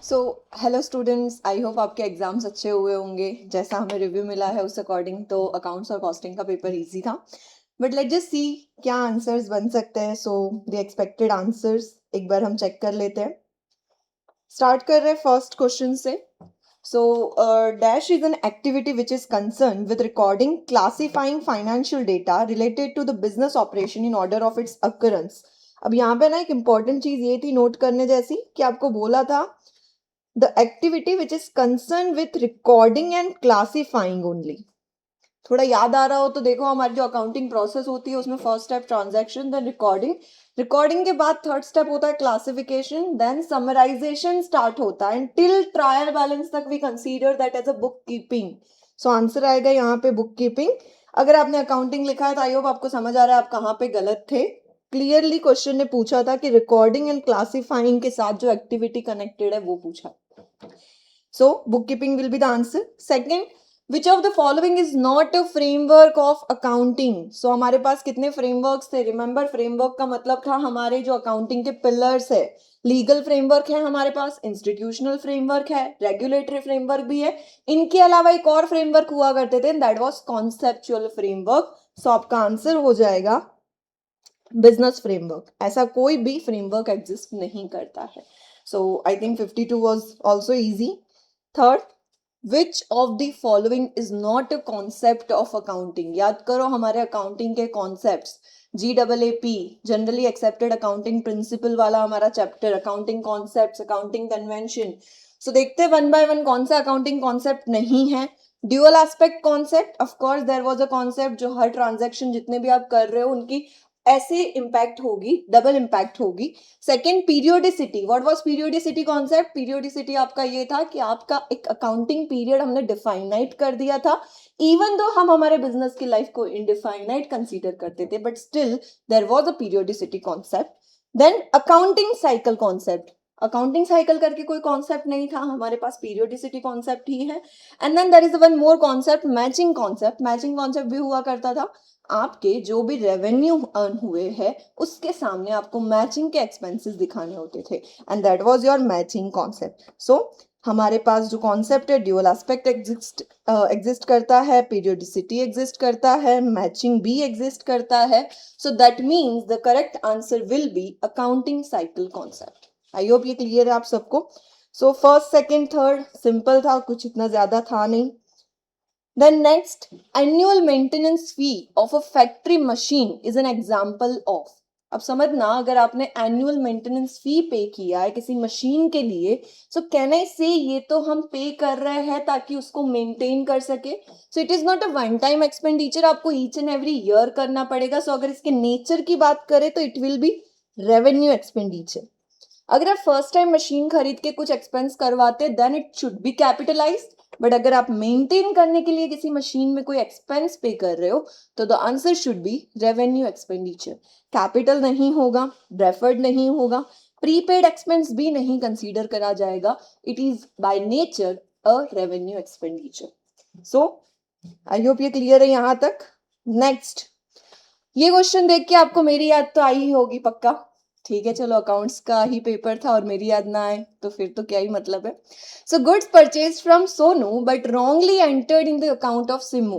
So hello students, I hope आपके exams अच्छे हुए होंगे। जैसा हमें रिव्यू मिला है उस अकॉर्डिंग तो अकाउंट्स और कॉस्टिंग का पेपर इजी था। बट लेट जस्ट सी क्या आंसर्स बन सकते हैं। सो द एक्सपेक्टेड आंसर्स एक बार हम चेक कर लेते हैं। स्टार्ट कर रहे हैं फर्स्ट क्वेश्चन से। So dash is an activity which is concern with recording classifying financial data related to the business operation in order of its occurrence. अब यहाँ पे ना एक इंपॉर्टेंट चीज ये थी नोट करने जैसी कि आपको बोला था the activity which is concerned with recording and classifying only। थोड़ा याद आ रहा हो तो देखो, हमारी जो अकाउंटिंग प्रोसेस होती है उसमें first step transaction, then recording, recording के बाद थर्ड स्टेप होता है क्लासिफिकेशन, देन समराइजेशन स्टार्ट होता है, टिल ट्रायल बैलेंस तक we consider that as a bookkeeping. So answer आएगा यहाँ पे बुक कीपिंग। अगर आपने अकाउंटिंग लिखा है तो आई होप आपको समझ आ रहा है आप कहाँ पे गलत थे। क्लियरली क्वेश्चन ने पूछा था कि रिकॉर्डिंग एंड क्लासिफाइंग के साथ जो एक्टिविटी कनेक्टेड है वो पूछा। So bookkeeping will be the answer. Second, which of the following is not a framework of accounting? So हमारे पास कितने frameworks थे? Remember framework का मतलब था हमारे जो accounting के pillars है। लीगल फ्रेमवर्क है हमारे पास, इंस्टीट्यूशनल फ्रेमवर्क है, रेगुलेटरी फ्रेमवर्क भी है। इनके अलावा एक और फ्रेमवर्क हुआ करते थे, दैट वाज कॉन्सेप्चुअल फ्रेमवर्क। सो आपका आंसर हो जाएगा बिजनेस फ्रेमवर्क। ऐसा कोई भी फ्रेमवर्क एग्जिस्ट नहीं करता है। So I think 52 was also easy. Third, which of the following is not a concept of accounting? याद करो हमारे अकाउंटिंग के concepts, GAAP generally accepted accounting principle वाला हमारा chapter, accounting concepts, accounting convention. So देखते हैं वन बाय वन कौन सा अकाउंटिंग कॉन्सेप्ट नहीं है। Dual aspect concept, of course there was a concept जो हर ट्रांजैक्शन जितने भी आप कर रहे हो उनकी ऐसे इंपैक्ट होगी, डबल इंपैक्ट होगी। Second, periodicity. What was periodicity concept? Periodicity आपका ये था कि आपका एक अकाउंटिंग पीरियड हमने डिफाइनाइट कर दिया था, इवन दो हम हमारे बिजनेस की लाइफ को इनडिफाइनाइट कंसीडर करते थे, but still there was a periodicity concept. Then accounting cycle concept, accounting cycle करके कोई कॉन्सेप्ट नहीं था, हमारे पास पीरियोडिसिटी कॉन्सेप्ट ही है। And then there is one more concept, matching concept. Matching concept भी हुआ करता था, आपके जो भी रेवेन्यू अर्न हुए हैं उसके सामने आपको मैचिंग के एक्सपेंसेस दिखाने होते थे, and that was your matching concept. So हमारे पास जो कॉन्सेप्ट है, ड्यूअल एस्पेक्ट एग्जिस्ट करता है, पीरियोडिसिटी एग्जिस्ट करता है, मैचिंग भी एग्जिस्ट करता है। So that means the correct answer will B accounting cycle concept. I hope ये क्लियर है आप सबको। So first second third simple था, कुछ इतना ज्यादा था नहीं। Then next, annual maintenance fee of a factory machine is an example of। अब समझना, अगर आपने एनुअल मेंटेनेंस फी पे किया है किसी मशीन के लिए, सो कैन आई से ये तो हम पे कर रहे हैं ताकि उसको मेंटेन कर सके। So it is not a one time expenditure, आपको ईच एंड एवरी ईयर करना पड़ेगा। सो अगर इसके नेचर की बात करें तो it will be revenue expenditure. अगर आप फर्स्ट टाइम मशीन खरीद के कुछ एक्सपेंस करवाते then it should be capitalized, but अगर आप मेंटेन करने के लिए किसी मशीन में कोई एक्सपेंस पे कर रहे हो तो the answer should be revenue expenditure. Capital नहीं होगा, डेफर्ड नहीं होगा, प्रीपेड एक्सपेंस भी नहीं कंसीडर करा जाएगा, it is by nature a revenue expenditure. So I hope ये क्लियर है यहां तक। नेक्स्ट, ये क्वेश्चन देख के आपको मेरी याद तो आई ही होगी पक्का। ठीक है, चलो अकाउंट्स का ही पेपर था और मेरी याद ना आए तो फिर तो क्या ही मतलब है। So goods purchase from Sonu but wrongly entered in the account of Simu,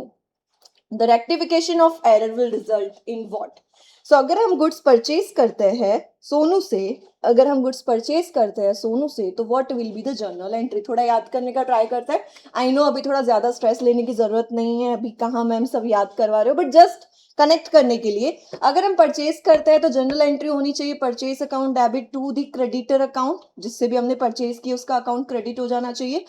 the rectification of error will result in what? So अगर हम गुड्स परचेज करते हैं सोनू से, अगर हम गुड्स परचेज करते हैं सोनू से तो what will be the journal entry? थोड़ा याद करने का ट्राई करते हैं। आई नो अभी थोड़ा ज्यादा स्ट्रेस लेने की जरूरत नहीं है, अभी कहाँ मैम सब याद करवा रहे हो, बट जस्ट कनेक्ट करने के लिए, अगर हम परचेज करते हैं तो जनरल एंट्री होनी चाहिए purchase account debit to the creditor account, जिससे भी हमने परचेज किया उसका अकाउंट क्रेडिट हो जाना चाहिए।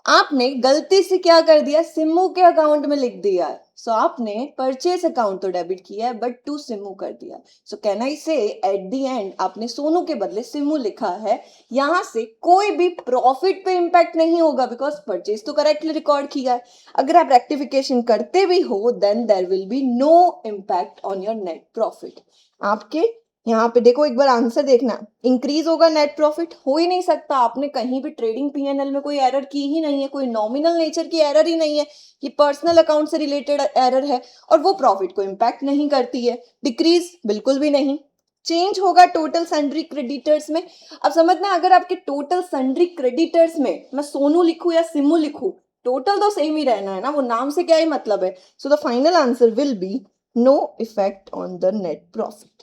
आपने गलती से क्या कर दिया, सिमू के अकाउंट में लिख दिया है। सो आपने परचेज अकाउंट तो डेबिट किया है बट टू सिमू कर दिया। सो कैन आई से एट द एंड आपने सोनू के बदले सिमू लिखा है। यहां से कोई भी प्रॉफिट पे इंपैक्ट नहीं होगा बिकॉज परचेज तो करेक्टली रिकॉर्ड किया है। अगर आप रेक्टिफिकेशन करते भी हो then there will be no impact on your net profit. आपके यहाँ पे देखो, एक बार आंसर देखना, इंक्रीज होगा नेट प्रॉफिट? हो ही नहीं सकता, आपने कहीं भी ट्रेडिंग पीएनएल में कोई एरर की ही नहीं है, कोई नॉमिनल नेचर की एरर ही नहीं है, ये पर्सनल अकाउंट से रिलेटेड एरर है और वो प्रॉफिट को इंपैक्ट नहीं करती है। डिक्रीज बिल्कुल भी नहीं। चेंज होगा टोटल सन्ड्री क्रेडिटर्स में। अब समझना, अगर आपके टोटल सन्ड्री क्रेडिटर्स में मैं सोनू लिखूं या सिमू लिखूं, टोटल तो सेम ही रहना है ना, वो नाम से क्या ही मतलब है। So the final answer will be no effect on the net profit.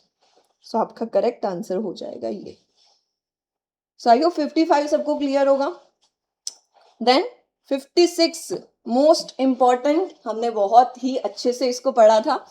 So आपका करेक्ट आंसर हो जाएगा ये। सो आई होप 55 सबको क्लियर होगा। देन 56 मोस्ट इंपॉर्टेंट, हमने बहुत ही अच्छे से इसको पढ़ा था।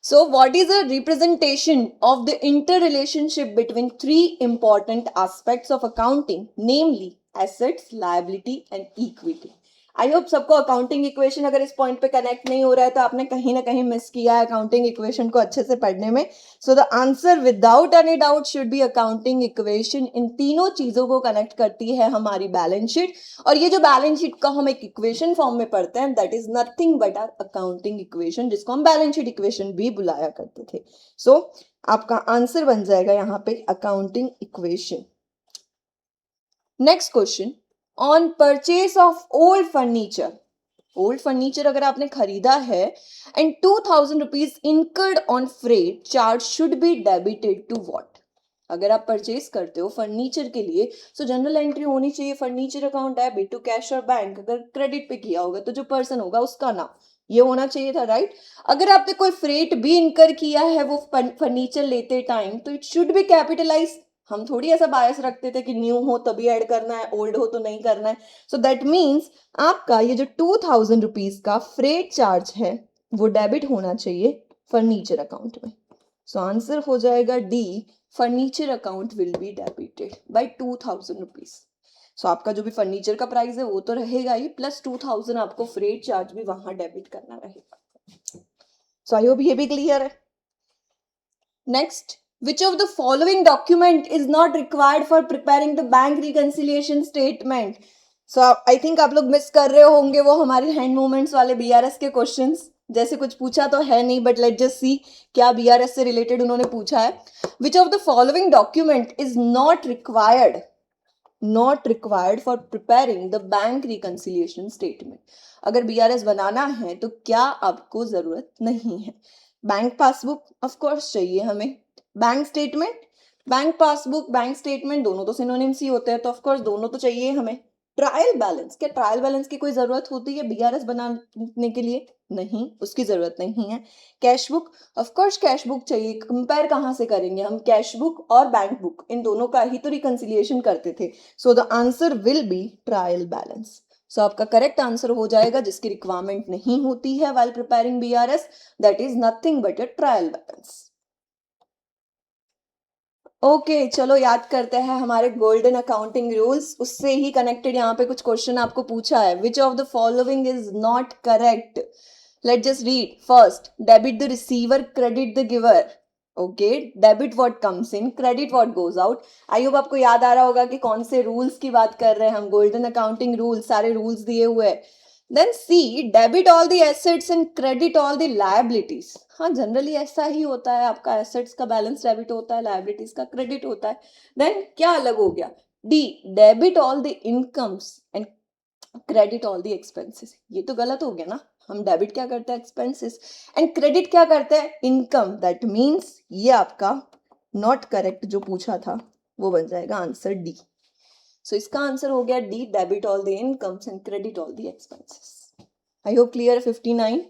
So what is a representation of the interrelationship between three important aspects of accounting, namely assets, liability and equity? I hope सबको अकाउंटिंग इक्वेशन, अगर इस पॉइंट पे कनेक्ट नहीं हो रहा है तो आपने कहीं ना कहीं मिस किया है अकाउंटिंग इक्वेशन को अच्छे से पढ़ने में। So the answer without any doubt should be accounting equation. इन तीनों चीजों को कनेक्ट करती है हमारी बैलेंस शीट, और ये जो बैलेंस शीट का हम एक इक्वेशन फॉर्म में पढ़ते हैं, that is nothing but our accounting equation, जिसको हम बैलेंस शीट इक्वेशन भी बुलाया करते थे। सो आपका आंसर बन जाएगा यहाँ पे accounting equation. Next question, on purchase of old furniture. Old furniture अगर आपने खरीदा है and 2000 rupees incurred on freight, charge should be debited to what? अगर आप परचेस करते हो फर्नीचर के लिए, तो जनरल एंट्री होनी चाहिए furniture account debit to cash और बैंक। अगर क्रेडिट पे किया होगा तो जो पर्सन होगा उसका नाम ये होना चाहिए था, राइट? अगर आपने कोई फ्रेट भी इनकर किया है वो फर्नीचर लेते टाइम, तो इट शुड बी कैपिटलाइज। हम थोड़ी ऐसा बायस रखते थे कि न्यू हो तभी ऐड करना है, ओल्ड हो तो नहीं करना है। सो दैट मीन्स आपका ये जो 2000 रुपीज का फ्रेट चार्ज है वो डेबिट होना चाहिए फर्नीचर अकाउंट में। सो आंसर हो जाएगा D, furniture account will be debited by 2000 rupees. So आपका जो भी फर्नीचर का प्राइस है वो तो रहेगा ही, प्लस 2000 आपको फ्रेट चार्ज भी वहां डेबिट करना रहेगा। सो आई होप ये भी क्लियर है। Next, which of the following document is not required for preparing the bank reconciliation statement? So I think आप लोग मिस कर रहे होंगे वो हमारे हैंड मूवमेंट्स वाले बीआरएस के क्वेश्चंस। जैसे कुछ पूछा तो है नहीं, बट लेट जस्ट सी क्या बीआरएस से रिलेटेड उन्होंने पूछा है। which of the following document is not required for preparing the bank reconciliation statement? अगर बीआरएस बनाना है तो क्या आपको जरूरत नहीं है? बैंक पासबुक ऑफ कोर्स चाहिए हमें, bank statement, bank passbook, bank statement दोनों तो सिनोनिम्स ही होते हैं, तो ऑफ कोर्स दोनों तो चाहिए हमें। ट्रायल बैलेंस, क्या ट्रायल बैलेंस की कोई जरूरत होती है बीआरएस बनाने के लिए? नहीं, उसकी जरूरत नहीं है। Cash book, of course cash book चाहिए। कंपेयर कहां से करेंगे हम? कैश बुक और बैंक बुक, इन दोनों का ही तो रिकंसिलिएशन करते थे। So the answer will be trial balance. So आपका करेक्ट आंसर हो जाएगा, जिसकी रिक्वायरमेंट नहीं होती है while preparing BRS, that is nothing but a trial balance. Okay चलो याद करते हैं हमारे गोल्डन अकाउंटिंग रूल्स, उससे ही कनेक्टेड यहाँ पे कुछ क्वेश्चन आपको पूछा है। विच of the following is not correct? Let just read. First, debit the receiver, credit the giver. Okay, debit what comes in, credit what goes out. I hope आपको याद आ रहा होगा कि कौन से रूल्स की बात कर रहे हैं हम। गोल्डन अकाउंटिंग रूल्स, सारे रूल्स दिए हुए हैं। Then C, debit all the assets and credit all the liabilities. हाँ, जनरली ऐसा ही होता है, आपका एसेट्स का बैलेंस डेबिट होता है, लायबिलिटीज का क्रेडिट होता है। देन क्या अलग हो गया? D, debit all the incomes and credit all the expenses. ये तो गलत हो गया ना, हम डेबिट क्या करते हैं? एक्सपेंसेस, एंड क्रेडिट क्या करते हैं? इनकम। दैट मीन्स ये आपका नॉट करेक्ट जो पूछा था वो बन जाएगा आंसर डी। सो इसका आंसर हो गया D, debit all the incomes and credit all the expenses. I hope clear है। 59,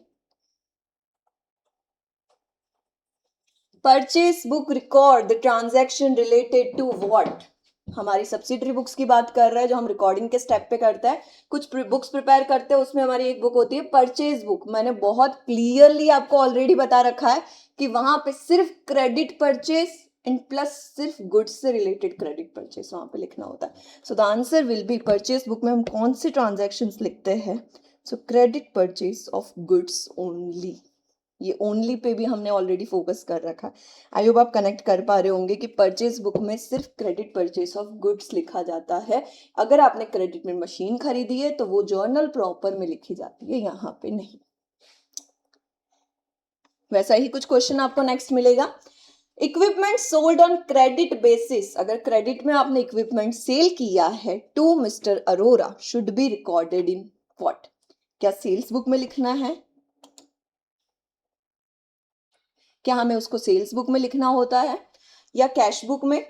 purchase book record the transaction related to what? हमारी सब्सिडरी बुक्स की बात कर रहे हैं जो हम रिकॉर्डिंग के स्टेप पे करते हैं। कुछ बुक्स प्रिपेयर करते हैं, उसमें हमारी एक बुक होती है परचेज बुक। मैंने बहुत क्लियरली आपको ऑलरेडी बता रखा है कि वहां पे सिर्फ क्रेडिट परचेज एंड प्लस सिर्फ गुड्स से रिलेटेड क्रेडिट परचेज वहां पे लिखना होता है। So the answer will B, purchase book में हम कौन सी ट्रांजेक्शन्स लिखते हैं? सो credit purchase of goods only. ये ओनली पे भी हमने ऑलरेडी फोकस कर रखा है। आई होप आप कनेक्ट कर पा रहे होंगे कि परचेज बुक में सिर्फ क्रेडिट परचेज ऑफ गुड्स लिखा जाता है। अगर आपने क्रेडिट में मशीन खरीदी है तो वो जर्नल प्रॉपर में लिखी जाती है, यहाँ पे नहीं। वैसा ही कुछ क्वेश्चन आपको नेक्स्ट मिलेगा। Equipment sold on credit basis, अगर क्रेडिट में आपने इक्विपमेंट सेल किया है to mister Arora, should be recorded in what? क्या सेल्स बुक में लिखना है? क्या हमें उसको सेल्स बुक में लिखना होता है? या कैश बुक में?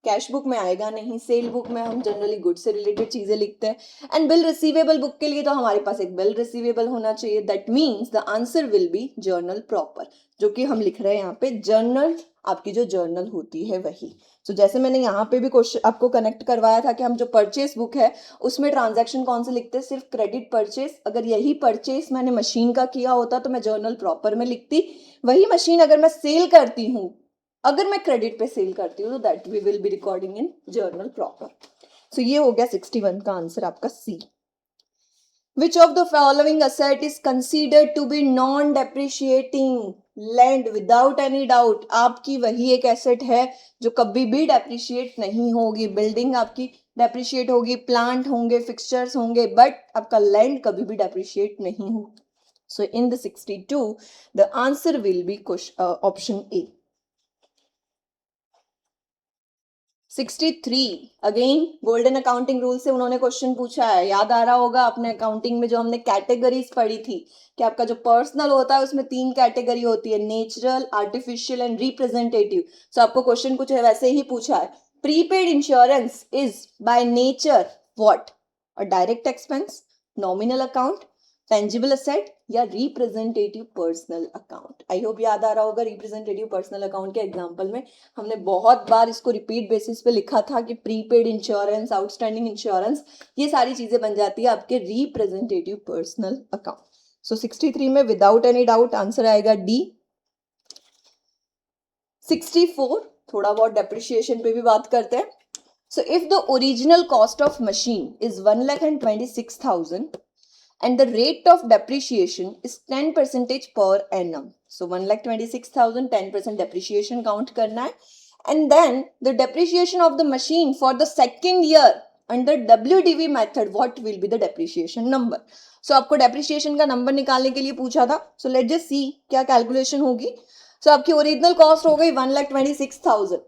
कैश बुक में आएगा नहीं, सेल बुक में हम जनरली गुड से रिलेटेड चीजें लिखते हैं, एंड बिल रिसीवेबल बुक के लिए तो हमारे पास एक बिल रिसीवेबल होना चाहिए. That means the answer will B journal proper, जो कि हम लिख रहे हैं यहाँ पे जर्नल, आपकी जो जर्नल होती है वही. तो जैसे मैंने यहाँ पे भी क्वेश्चन आपको कनेक्ट करवाया था कि हम जो परचेस बुक है उसमें ट्रांजैक्शन कौन से लिखते हैं, सिर्फ क्रेडिट परचेस. अगर यही परचेस मैंने मशीन का किया होता तो मैं जर्नल प्रॉपर में लिखती. वही मशीन अगर मैं सेल करती हूँ, अगर मैं क्रेडिट पे सेल करती हूँ, तो that we will be recording in journal proper. So ये हो गया 61 का आंसर आपका C. Which of the following asset is considered to be non-depreciating? Land without any doubt आपकी वही एक एसेट है जो कभी भी डेप्रिशिएट नहीं होगी. बिल्डिंग आपकी डेप्रिशिएट होगी, प्लांट होंगे, फिक्सचर्स होंगे, बट आपका लैंड कभी भी डेप्रिशिएट नहीं होगा. So in the 62 the answer will be option A. 63 again golden accounting rule से उन्होंने क्वेश्चन पूछा है. याद आ रहा होगा अपने अकाउंटिंग में जो हमने कैटेगरीज पढ़ी थी कि आपका जो पर्सनल होता है उसमें 3 कैटेगरी होती है, natural, artificial and representative. So आपको क्वेश्चन कुछ वैसे ही पूछा है. Prepaid insurance is by nature what? A direct expense, nominal account, tangible asset या representative personal account. I hope याद आ रहा होगा. रिप्रेजेंटेटिव पर्सनल अकाउंट के एग्जांपल में हमने बहुत बार इसको रिपीट बेसिस पे लिखा था कि प्रीपेड इंश्योरेंस, आउटस्टैंडिंग इंश्योरेंस, ये सारी चीजें बन जाती है आपके रिप्रेजेंटेटिव पर्सनल अकाउंट. सो 63 में विदाउट एनी डाउट आंसर आएगा डी. 64 थोड़ा बहुत डेप्रिसिएशन पे भी बात करते हैं. So if the original cost of machine is 1,26,000 and the rate of depreciation is 10% per annum. So 1,26,000, 10% depreciation count करना है. And then the depreciation of the machine for the second year under WDV method, what will be the depreciation number? So आपको depreciation का number निकालने के लिए पूछा था. So let's just see क्या calculation होगी. So आपकी ओरिजिनल कॉस्ट हो गई 1,26,000.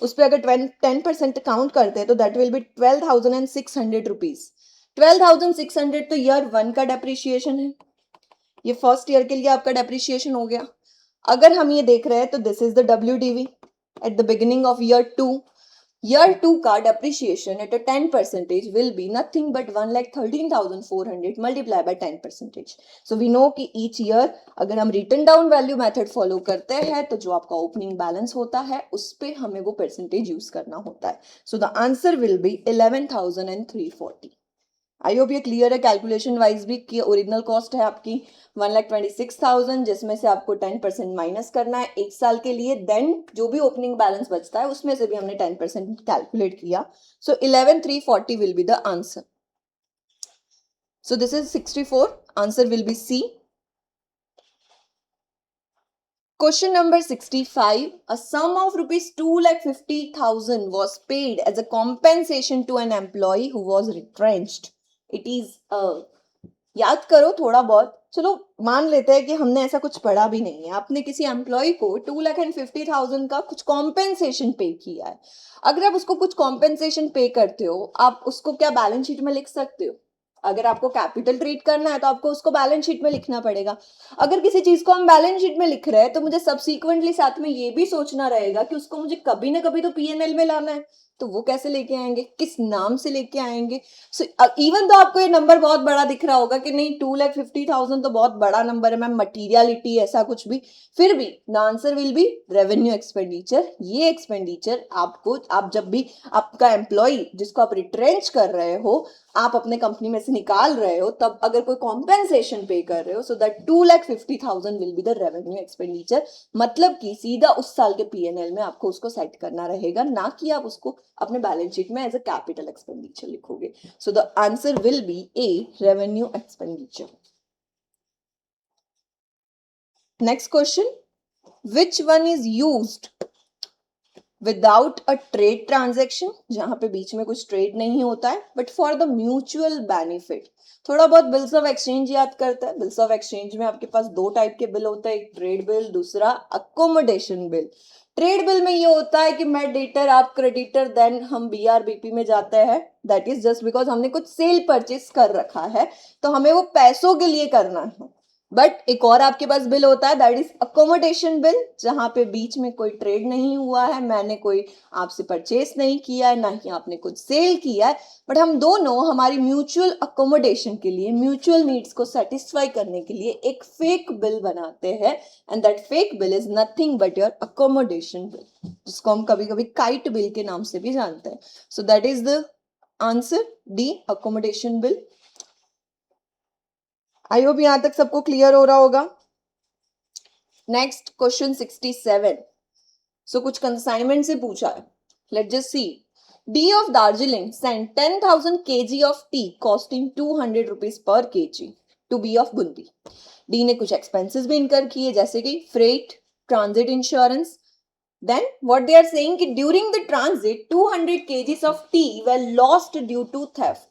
उस पर अगर 10% काउंट करते हैं तो दैट विल बी 12,600 रुपीज. 12,600 तो ईयर 1 का डेप्रिशिएशन है. ये फर्स्ट ईयर के लिए आपका डेप्रिशिएशन हो गया. अगर हम ये देख रहे हैं तो this is the WDV at the beginning of year 2. Year 2 का depreciation at a 10% will be nothing but 1,13,400 multiply by 10%. So we know कि ईच ईयर अगर हम written down value method follow करते हैं तो जो आपका ओपनिंग बैलेंस होता है उस पे हमें वो परसेंटेज यूज करना होता है. So the answer will B 11,340. I hope ये क्लियर है कैलकुलेशन वाइज भी कि ओरिजिनल कॉस्ट है आपकी 1,26,000 जिसमें से आपको 10% माइनस करना है एक साल के लिए. देन जो भी ओपनिंग बैलेंस बचता है उसमें से भी हमने 10% कैलकुलेट किया. So 11,340 will be the answer. So this is 64. Answer will be C. Question number 65. A sum of rupees 2,50,000 was paid as a compensation to an employee who was retrenched. It is a याद करो थोड़ा बहुत. चलो मान लेते हैं कि हमने ऐसा कुछ पढ़ा भी नहीं है. आपने किसी एम्प्लॉय को 2,50,000 का कुछ कॉम्पेंसेशन पे किया है. अगर आप उसको कुछ कॉम्पेंसेशन पे करते हो, आप उसको क्या बैलेंस शीट में लिख सकते हो? अगर आपको कैपिटल ट्रीट करना है तो आपको उसको बैलेंस शीट में लिखना पड़ेगा. अगर किसी चीज को हम बैलेंस शीट में लिख रहे हैं तो मुझे सब्सिक्वेंटली साथ में ये भी सोचना रहेगा कि उसको मुझे कभी ना कभी तो P&L में लाना है. तो वो कैसे लेके आएंगे, किस नाम से लेके आएंगे? सो इवन तो आपको ये नंबर बहुत बड़ा दिख रहा होगा कि नहीं 2,50,000 तो बहुत बड़ा नंबर है मैम, मटीरियलिटी ऐसा कुछ भी, फिर भी the answer will B revenue expenditure. ये एक्सपेंडिचर आपको, आप जब भी आपका एम्प्लॉय जिसको आप रिट्रेंच कर रहे हो, आप अपने कंपनी में से निकाल रहे हो, तब अगर कोई कॉम्पेंसेशन पे कर रहे हो, so that 2,50,000 will be the revenue expenditure. मतलब कि सीधा उस साल के P&L में आपको उसको सेट करना रहेगा, ना कि आप उसको अपने बैलेंस शीट में एज अ कैपिटल एक्सपेंडिचर लिखोगे. सो the answer will B A, revenue expenditure. Next question. Which one is used without a trade transaction, जहां पे बीच में कुछ ट्रेड नहीं होता है, but for the mutual benefit. थोड़ा बहुत बिल्स ऑफ एक्सचेंज याद करता है. बिल्स ऑफ एक्सचेंज में आपके पास 2 टाइप के बिल होते हैं, एक ट्रेड बिल, दूसरा अकोमोडेशन बिल. ट्रेड बिल में ये होता है कि मैं डेटर, आप क्रेडिटर, देन हम BRBP में जाते हैं. दैट इज जस्ट बिकॉज हमने कुछ सेल परचेस कर रखा है तो हमें वो पैसों के लिए करना है. बट एक और आपके पास बिल होता है, दैट इज अकोमोडेशन बिल, जहां पे बीच में कोई ट्रेड नहीं हुआ है, मैंने कोई आपसे परचेस नहीं किया है, ना ही आपने कुछ सेल किया है, बट हम दोनों हमारी म्यूचुअल अकोमोडेशन के लिए, म्यूचुअल नीड्स को सेटिस्फाई करने के लिए एक फेक बिल बनाते हैं, and that fake bill is nothing but your accommodation bill, जिसको हम कभी कभी काइट बिल के नाम से भी जानते हैं. So that is the answer D, accommodation bill. I hope यहां तक सबको क्लियर हो रहा होगा. Next question 67. सो कुछ कंसाइनमेंट से पूछा है. Let just see. D of Darjeeling send 10,000 kg of tea costing 200 rupees per kg to be of Bundi. D ने कुछ एक्सपेंसेस भी इनकर किए, जैसे कि freight, transit insurance. Then what they are saying कि during the transit 200 kgs of tea were lost due to theft.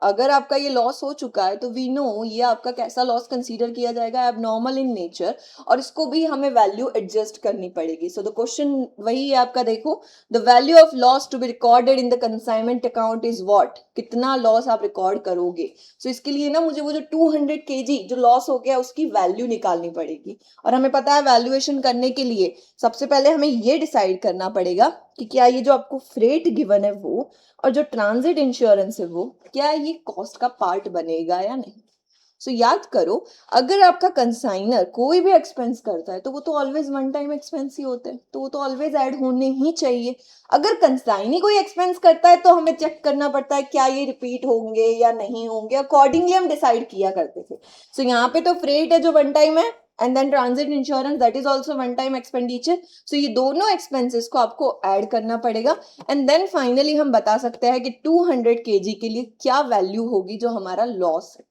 अगर आपका ये लॉस हो चुका है तो वी नो ये आपका कैसा लॉस कंसीडर किया जाएगा, एबनॉर्मल इन नेचर, और इसको भी हमें वैल्यू एडजस्ट करनी पड़ेगी. सो द क्वेश्चन वही है आपका, देखो, the value of loss to be recorded in the consignment account is what, कितना लॉस आप रिकॉर्ड करोगे. सो इसके लिए ना मुझे वो जो 200 kg जो लॉस हो गया उसकी वैल्यू निकालनी पड़ेगी, और हमें पता है वैल्यूएशन करने के लिए सबसे पहले हमें ये डिसाइड करना पड़ेगा कि क्या ये जो आपको फ्रेट गिवन है वो और जो ट्रांजिट इंश्योरेंस है वो, क्या ये कॉस्ट का पार्ट बनेगा या नहीं. सो याद करो, अगर आपका कंसाइनर कोई भी एक्सपेंस करता है तो वो तो ऑलवेज वन टाइम एक्सपेंस ही होते हैं, तो वो तो ऑलवेज ऐड होने ही चाहिए. अगर कंसाइनी कोई एक्सपेंस करता है तो हमें चेक करना पड़ता है क्या ये रिपीट होंगे या नहीं होंगे, अकॉर्डिंगली हम डिसाइड किया करते थे. सो यहाँ पे तो फ्रेट है जो वन टाइम है, and then transit insurance that is also one time expenditure. So ये दोनों एक्सपेंसेस को आपको ऐड करना पड़ेगा, एंड देन फाइनली हम बता सकते हैं कि 200 kg के लिए क्या वैल्यू होगी जो हमारा लॉस है.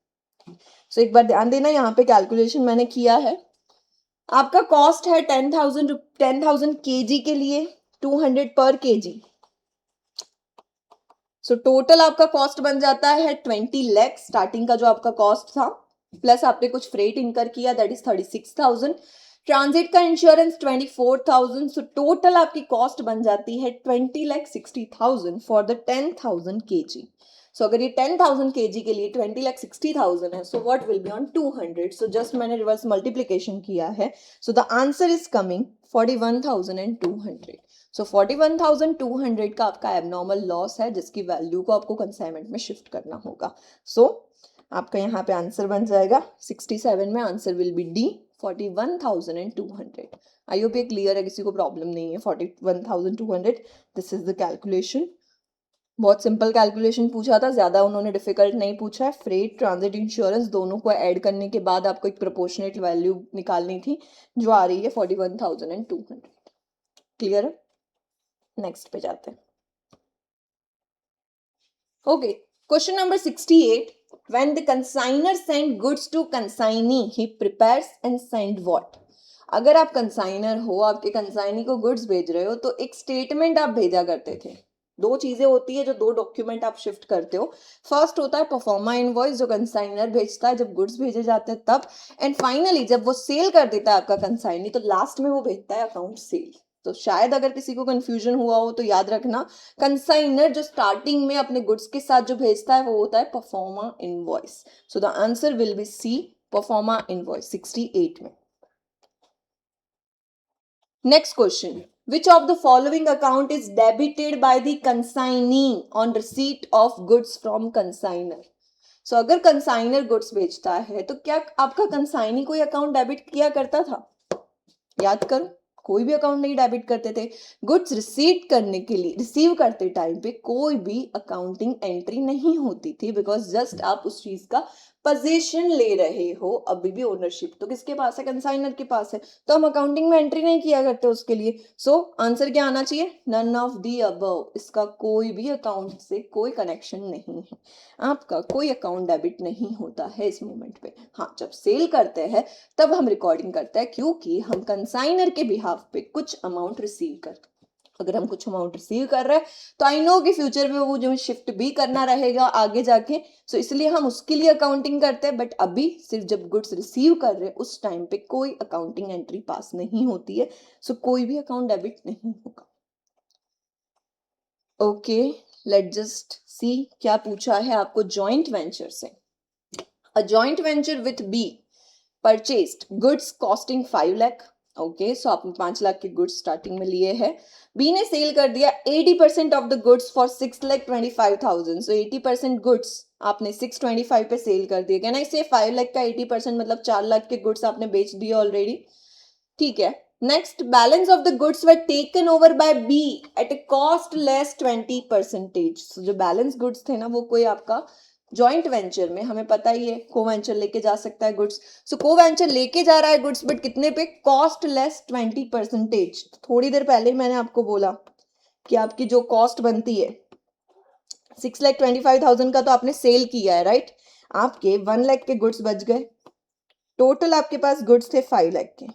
सो एक बार ध्यान देना, यहाँ पे कैलकुलेशन मैंने किया है. आपका कॉस्ट है 10,000 kg के लिए 200 पर kg. सो टोटल आपका कॉस्ट बन जाता है 20 लाख, स्टार्टिंग का जो आपका कॉस्ट था, प्लस आपने कुछ फ्रेट इनकर किया, दैट इज 36,000. ट्रांजिट का इंश्योरेंस 24,000. सो टोटल आपकी कॉस्ट बन जाती है 20,60,000 फॉर द 10,000 kg. सो अगर ये 10,000 kg के लिए 20,60,000 है, so what will be on 200. So just मैंने रिवर्स मल्टीप्लीकेशन किया है. So the answer is coming 41,200. सो 41,200 का आपका एबनॉर्मल लॉस है, जिसकी वैल्यू को आपको कंसाइनमेंट में शिफ्ट करना होगा. सो आपका यहाँ पे आंसर बन जाएगा 67 में answer will be D, 41,200. I hope ये क्लियर है, किसी को प्रॉब्लम नहीं है. 41,200, दिस इज द कैलकुलेशन. बहुत सिंपल कैलकुलेशन पूछा था, ज्यादा उन्होंने डिफिकल्ट नहीं पूछा है. फ्रेट, ट्रांजिट इंश्योरेंस दोनों को ऐड करने के बाद आपको एक प्रोपोर्शनेट वैल्यू निकालनी थी, जो आ रही है 41,200. क्लियर है? नेक्स्ट पे जाते हैं. Okay, question number 68. When the consigner send goods to consignee, he prepares and send what? अगर आप कंसाइनर हो, आपके कंसाइनी को गुड्स भेज रहे हो, तो एक स्टेटमेंट आप भेजा करते थे. दो चीजें होती है जो दो डॉक्यूमेंट आप शिफ्ट करते हो. फर्स्ट होता है परफॉर्मा इनवॉइस जो कंसाइनर भेजता है जब गुड्स भेजे जाते हैं तब, एंड फाइनली जब वो सेल कर देता है आपका कंसाइनी, तो लास्ट में वो भेजता है अकाउंट सेल. तो शायद अगर किसी को कंफ्यूजन हुआ हो तो याद रखना, कंसाइनर जो स्टार्टिंग में अपने गुड्स के साथ जो भेजता है वो होता है proforma invoice. So the answer will be C, proforma invoice, 68 में. Next question. Which of the following account is debited by the consignee on receipt of goods from consigner? So अगर कंसाइनर गुड्स बेचता है तो क्या आपका consignee कोई account debit किया करता था? याद करो, कोई भी अकाउंट नहीं डेबिट करते थे. गुड्स रिसीव करने के लिए, रिसीव करते टाइम पे कोई भी अकाउंटिंग एंट्री नहीं होती थी, बिकॉज जस्ट आप उस चीज का पोजीशन ले रहे हो. अभी भी ओनरशिप तो किसके पास है? कंसाइनर के पास है, तो हम अकाउंटिंग में एंट्री नहीं किया करते उसके लिए. सो आंसर क्या आना चाहिए? None of the above. इसका कोई भी अकाउंट से कोई कनेक्शन नहीं है, आपका कोई अकाउंट डेबिट नहीं होता है इस मोमेंट पे. हाँ, जब सेल करते हैं तब हम रिकॉर्डिंग करते हैं, क्योंकि हम कंसाइनर के बिहाफ पे कुछ अमाउंट रिसीव करते हैं. अगर हम कुछ अमाउंट रिसीव कर रहे हैं तो आई नो कि फ्यूचर में वो जो शिफ्ट भी करना रहेगा आगे जाके, सो इसलिए हम उसके लिए अकाउंटिंग करते हैं. बट अभी सिर्फ जब गुड्स रिसीव कर रहे हैं उस टाइम पे कोई अकाउंटिंग एंट्री पास नहीं होती है, सो कोई भी अकाउंट डेबिट नहीं होगा. ओके, लेट जस्ट सी क्या पूछा है आपको जॉइंट वेंचर से. A joint venture with B purchased goods costing 5 lakh, okay, so आपने 5 लाख के गुड्स स्टार्टिंग में लिए हैं। बी ने सेल कर दिया 80% of the goods for 6,25,000, so 80% goods आपने 625 पे सेल कर दिए। कैन आई से 5 लाख का 80% मतलब 4 लाख के गुड्स आपने बेच दिए ऑलरेडी, ठीक है। Next, balance of the goods were taken over by B at a cost less 20%। So जो बैलेंस गुड्स थे ना वो कोई आपका जॉइंट वेंचर में, हमें पता ही है को वेंचर लेके जा सकता है गुड्स, सो को वेंचर लेके जा रहा है गुड्स बट कितने पे, कॉस्ट लेस 20%। थोड़ी देर पहले ही मैंने आपको बोला कि आपकी जो कॉस्ट बनती है 6,25,000 का तो आपने सेल किया है, राइट, आपके 1 लाख के गुड्स बच गए, टोटल आपके पास गुड्स थे 5 लाख के,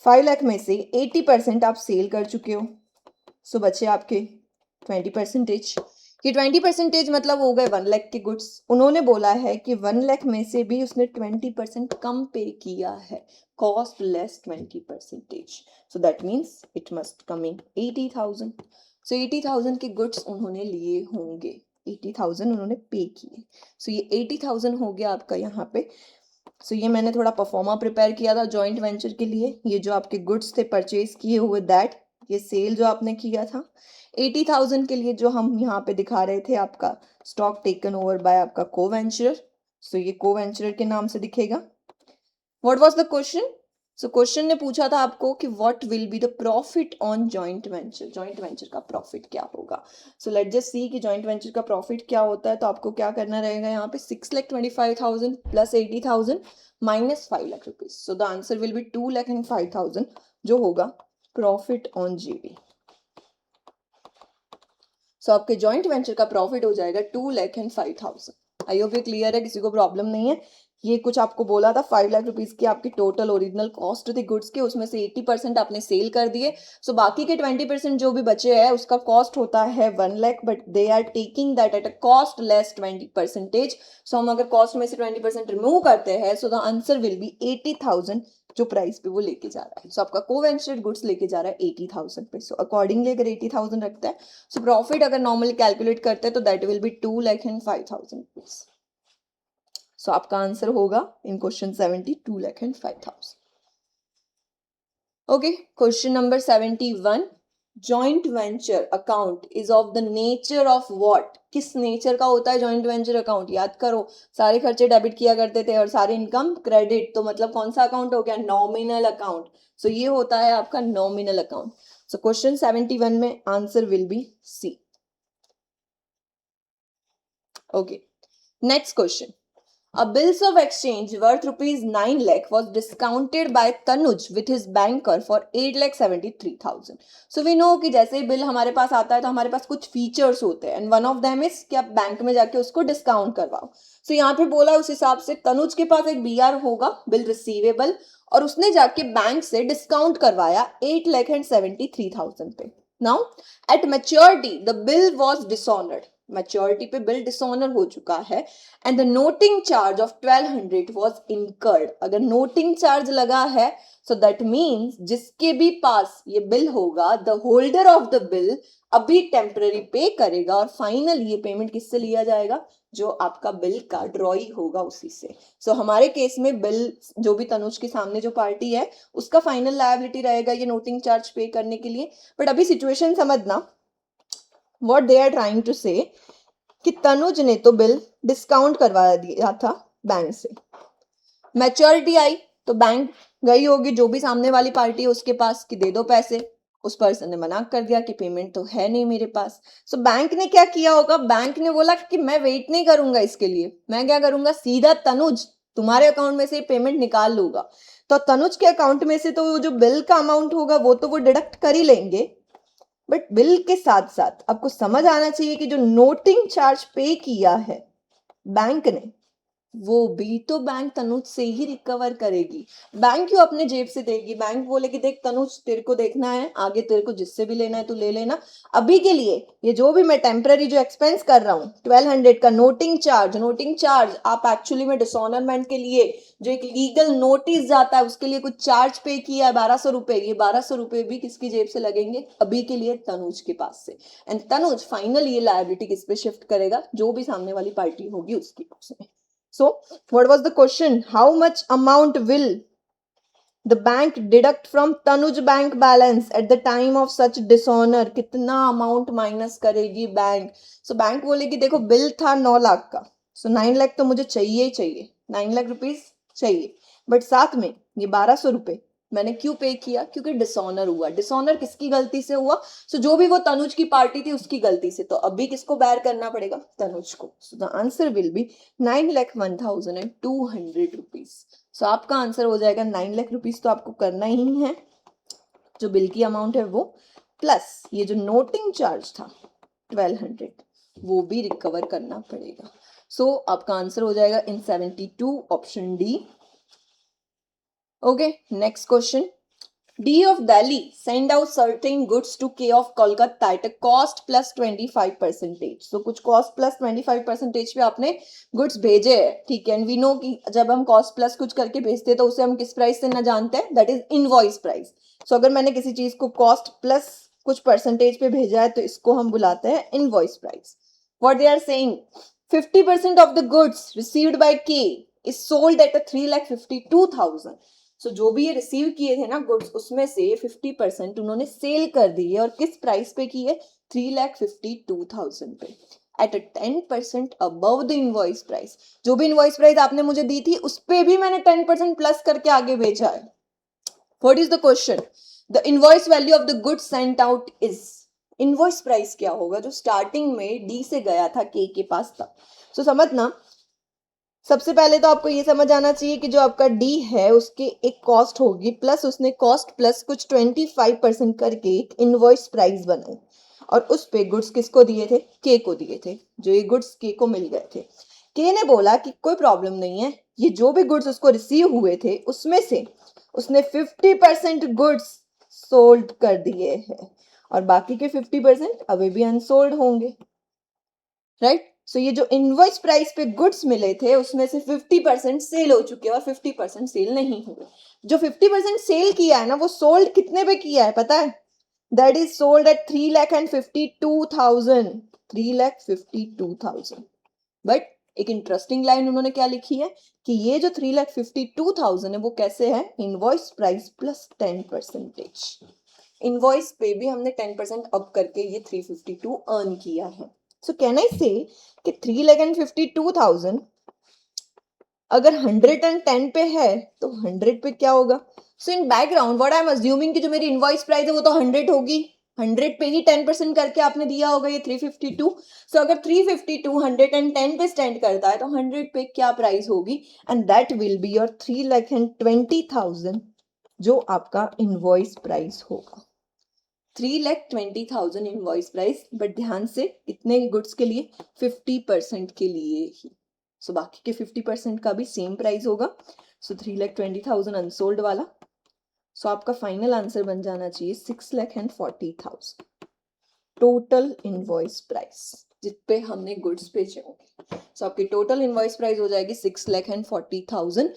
5 लाख में से 80% आप सेल कर चुके हो, सो बचे आपके 20%। ये 20% मतलब हो गए 1 लाख के गुड्स। उन्होंने बोला है कि 1 लाख में से भी उसने 20% कम पे किया है, cost less 20%, so that means it must coming 80,000। सो 80,000 के गुड्स उन्होंने लिए होंगे, 80,000 उन्होंने पे किए, सो ये 80,000 हो गया आपका यहाँ पे। सो ये मैंने थोड़ा परफॉर्मा प्रिपेयर किया था जॉइंट वेंचर के लिए। ये जो आपके गुड्स थे परचेज किए हुए दैट, ये सेल जो आपने किया था 80,000 के लिए, जो हम यहाँ पे दिखा रहे थे आपका स्टॉक टेकन ओवर बाय आपका को वेंचर, सो ये को वेंचर के नाम से दिखेगा। What was the question? So question ने पूछा था आपको कि what will be the profit on joint venture, joint venture का प्रॉफिट क्या होगा। सो लेट जस्ट सी कि जॉइंट वेंचर का प्रॉफिट क्या होता है। तो आपको क्या करना रहेगा यहाँ पे 6,25,000 plus 80,000 minus 5 lakh rupees, so the answer will be 2,05,000 जो होगा प्रॉफिट ऑन जीवी। सो आपके जॉइंट वेंचर का प्रॉफिट हो जाएगा 2,05,000। आई होप ये क्लियर है, किसी को प्रॉब्लम नहीं है। ये कुछ आपको बोला था 5 लाख रुपीज की आपकी टोटल ओरिजिनल कॉस्ट थी गुड्स के, उसमें से 80% आपने सेल कर दिए, सो बाकी के 20% जो भी बचे हैं उसका कॉस्ट होता है 1 lakh, but they are taking that at a cost less 20%। So हम अगर कॉस्ट में से 20% रिमूव करते हैं, so the answer will be 80,000 जो प्राइस पे वो लेके जा रहा है। सो आपका कोवेंचर गुड्स लेके जा रहा है 80,000 पे, सो अकॉर्डिंगली अगर 80,000 रखता है, सो प्रॉफिट अगर नॉर्मली कैलकुलेट करते हैं तो that will be 2,05,000 rupees. So आपका आंसर होगा in question 70 2,05,000। Okay, question number 71, joint venture account is of the nature of what, किस नेचर का होता है जॉइंट वेंचर अकाउंट? याद करो, सारे खर्चे डेबिट किया करते थे और सारे इनकम क्रेडिट, तो मतलब कौन सा अकाउंट हो गया? Nominal account. सो ये होता है आपका नॉमिनल अकाउंट। सो क्वेश्चन 71 में answer will be C. Okay, next question, a bills of exchange worth rupees 9 lakh was discounted by Tanuj with his banker for 8,73,000। So we know कि जैसे ही bill हमारे पास आता है तो हमारे पास कुछ फीचर्स होते हैं, and one of them is कि आप बैंक में जाके उसको डिस्काउंट करवाओ। सो यहाँ पे बोला उस हिसाब से तनुज के पास एक बीआर होगा, बिल रिसीवेबल, और उसने जाके बैंक से डिस्काउंट करवाया 8,73,000 पे। Now at maturity the bill was dishonoured, maturity पे बिल डिसऑनर हो चुका है, and the noting charge of 1,200 was incurred. अगर नोटिंग चार्ज लगा है, सो दैट मीन्स जिसके भी पास ये बिल होगा, the holder of the bill अभी टेम्पररी पे करेगा, और फाइनल ये पेमेंट किससे लिया जाएगा? जो आपका बिल का ड्रॉई होगा उसी से। सो हमारे केस में बिल जो भी तनुज के सामने जो पार्टी है उसका फाइनल लायबिलिटी रहेगा ये नोटिंग चार्ज पे करने के लिए। बट अभी सिचुएशन समझना, what they are trying to say कि तनुज ने तो बिल डिस्काउंट करवा दिया था बैंक से, मैच्योरिटी आई तो बैंक गई होगी जो भी सामने वाली पार्टी है उसके पास कि दे दो पैसे, उस पर्सन ने मना कर दिया कि पेमेंट तो है नहीं मेरे पास। सो बैंक ने क्या किया होगा? बैंक ने बोला कि मैं वेट नहीं करूंगा इसके लिए, मैं क्या करूंगा, सीधा तनुज तुम्हारे अकाउंट में से पेमेंट निकाल लूंगा। तो तनुज के अकाउंट में से तो जो बिल का अमाउंट होगा वो तो वो डिडक्ट कर ही लेंगे, बट बिल के साथ साथ आपको समझ आना चाहिए कि जो नोटिंग चार्ज पे किया है बैंक ने, वो भी तो बैंक तनुज से ही रिकवर करेगी। बैंक क्यों अपने जेब से देगी? बैंक बोलेगी देख तनुज तेरे को देखना है, आगे तेरे को जिससे भी लेना है तू ले लेना, अभी के लिए ये जो भी मैं टेम्पररी जो एक्सपेंस कर रहा हूँ 1,200 का नोटिंग चार्ज, नोटिंग चार्ज आप एक्चुअली में डिसऑनरमेंट के लिए जो एक लीगल नोटिस जाता है उसके लिए कुछ चार्ज पे किया है 1,200 रुपए, ये 1,200 रुपए भी किसकी जेब से लगेंगे? अभी के लिए तनुज के पास से। एंड तनुज फाइनल ये लायबिलिटी किस पे शिफ्ट करेगा? जो भी सामने वाली पार्टी होगी उसकी उसमें। So what was the question? How much amount will the bank deduct from Tanuj bank balance at the time of such dishonor? कितना अमाउंट माइनस करेगी बैंक? सो बैंक बोलेगी देखो बिल था 9 लाख का, सो 9 लाख तो मुझे चाहिए ही चाहिए, 9 लाख रुपीस चाहिए, बट साथ में ये 1200 रुपए मैंने क्यों पे किया? क्योंकि डिसऑनर हुआ। डिसऑनर किसकी गलती से हुआ? सो जो भी वो तनुज की पार्टी थी उसकी गलती से, तो अभी किसको बेयर करना पड़ेगा? तनुज को। So the answer will be 9,01,200 rupees. So आपका आंसर हो जाएगा 9 लाख रुपीज, तो आपको करना ही है जो बिल की अमाउंट है वो, प्लस ये जो नोटिंग चार्ज था 1200 वो भी रिकवर करना पड़ेगा। सो आपका आंसर हो जाएगा इन 72 option D. Okay, next question. D of Delhi send out certain goods to K of Kolkata at a cost plus 25%. So कुछ cost plus 25% पे आपने goods भेजे हैं, ठीक है। And we know कि जब हम cost plus कुछ करके भेजते हैं तो उसे हम किस प्राइस से ना जानते हैं? That is invoice price. So अगर मैंने किसी चीज को cost plus कुछ परसेंटेज पे भेजा है तो इसको हम बुलाते हैं invoice price. What they are saying? 50% of the goods received by K is sold at a 3,52,000. सो जो भी ये रिसीव किए थे ना गुड्स, उसमें से 50% उन्होंने सेल कर दिए, और किस प्राइस पे किए? 3,52,000 पे, eight a 10% above the invoice price. जो भी इनवॉइस प्राइस आपने मुझे दी थी उस पे भी मैंने 10% प्लस करके आगे भेजा है। What is the question? The invoice value of the goods sent out is. Invoice price क्या होगा जो स्टार्टिंग में डी से गया था के पास था? सो समझना, सबसे पहले तो आपको ये समझ आना चाहिए कि जो आपका डी है उसके एक कॉस्ट होगी, प्लस उसने कॉस्ट प्लस कुछ 25% करके एक इनवॉइस प्राइस बनाई, और उस पे गुड्स किसको दिए थे? के को दिए थे। जो ये गुड्स के को मिल गए थे, के ने बोला कि कोई प्रॉब्लम नहीं है, ये जो भी गुड्स उसको रिसीव हुए थे उसमें से उसने 50% गुड्स सोल्ड कर दिए हैं, और बाकी के 50% अभी भी अनसोल्ड होंगे, राइट। सो ये जो इनवॉइस प्राइस पे गुड्स मिले थे उसमें से 50% सेल हो चुके हैं और 50% सेल नहीं हुए। जो 50% सेल किया है ना वो सोल्ड कितने पे किया है पता है? That is sold at 3,52,000। 3,52,000। But एक इंटरेस्टिंग लाइन उन्होंने क्या लिखी है कि ये जो 3,52,000 है वो कैसे है? Invoice price plus 10%। इनवॉइस पे भी हमने 10% अप करके ये 352 अर्न किया है। सो कैन आई से कि 3,52,000 अगर 110 पे है तो 100 पे क्या होगा? So in background what I am assuming कि जो मेरी इनवॉइस प्राइस है वो तो 100 होगी, 100 पे ही 10% करके आपने दिया होगा ये 352। सो अगर 352 110 पे स्टैंड करता है तो 100 पे क्या प्राइस होगी? And that will be your 3,20,000 जो आपका इनवॉइस प्राइस होगा। 3,20,000 इनवॉइस प्राइस, बट ध्यान से इतने गुड्स के लिए 50% के लिए ही। सो बाकी के 50% का भी सेम प्राइस होगा। सो 3,20,000 अनसोल्ड वाला। सो आपका फाइनल आंसर बन जाना चाहिए 6,40,000 टोटल इनवॉइस प्राइस जितपे हमने गुड्स भेजे होंगे। सो आपकी टोटल इनवॉइस प्राइस हो जाएगी 6,40,000।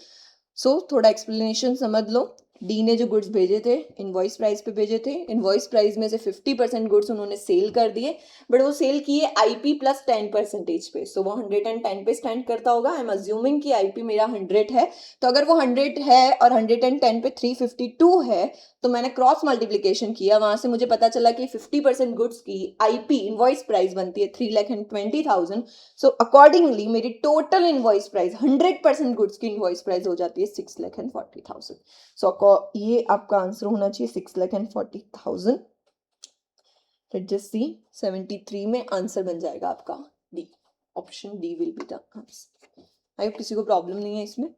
सो थोड़ा एक्सप्लेनेशन समझ लो। डी ने जो गुड्स भेजे थे इनवॉइस प्राइस पे भेजे थे, इनवॉइस प्राइस में से 50% गुड्स उन्होंने सेल कर दिए, बट वो सेल किए आईपी प्लस 10% पे। सो वो 110 पे स्टैंड करता होगा। आई एम अज्यूमिंग कि आईपी मेरा 100 है, तो अगर वो 100 है और 110 पे 352 है तो मैंने क्रॉस मल्टीप्लीकेशन किया, वहां से मुझे पता चला कि 50% गुड्स की आईपी इनवॉइस प्राइस बनती है 3,20,000। सो अकॉर्डिंगली मेरी टोटल इनवॉइस प्राइस 100% गुड्स की इनवॉइस प्राइस हो जाती है 6,40,000। सो ये आपका आंसर होना चाहिए 6,40,000। लेट्स जस्ट सी 73 में आंसर बन जाएगा आपका D. Option D will be the answer. I hope किसी को प्रॉब्लम नहीं है इसमें।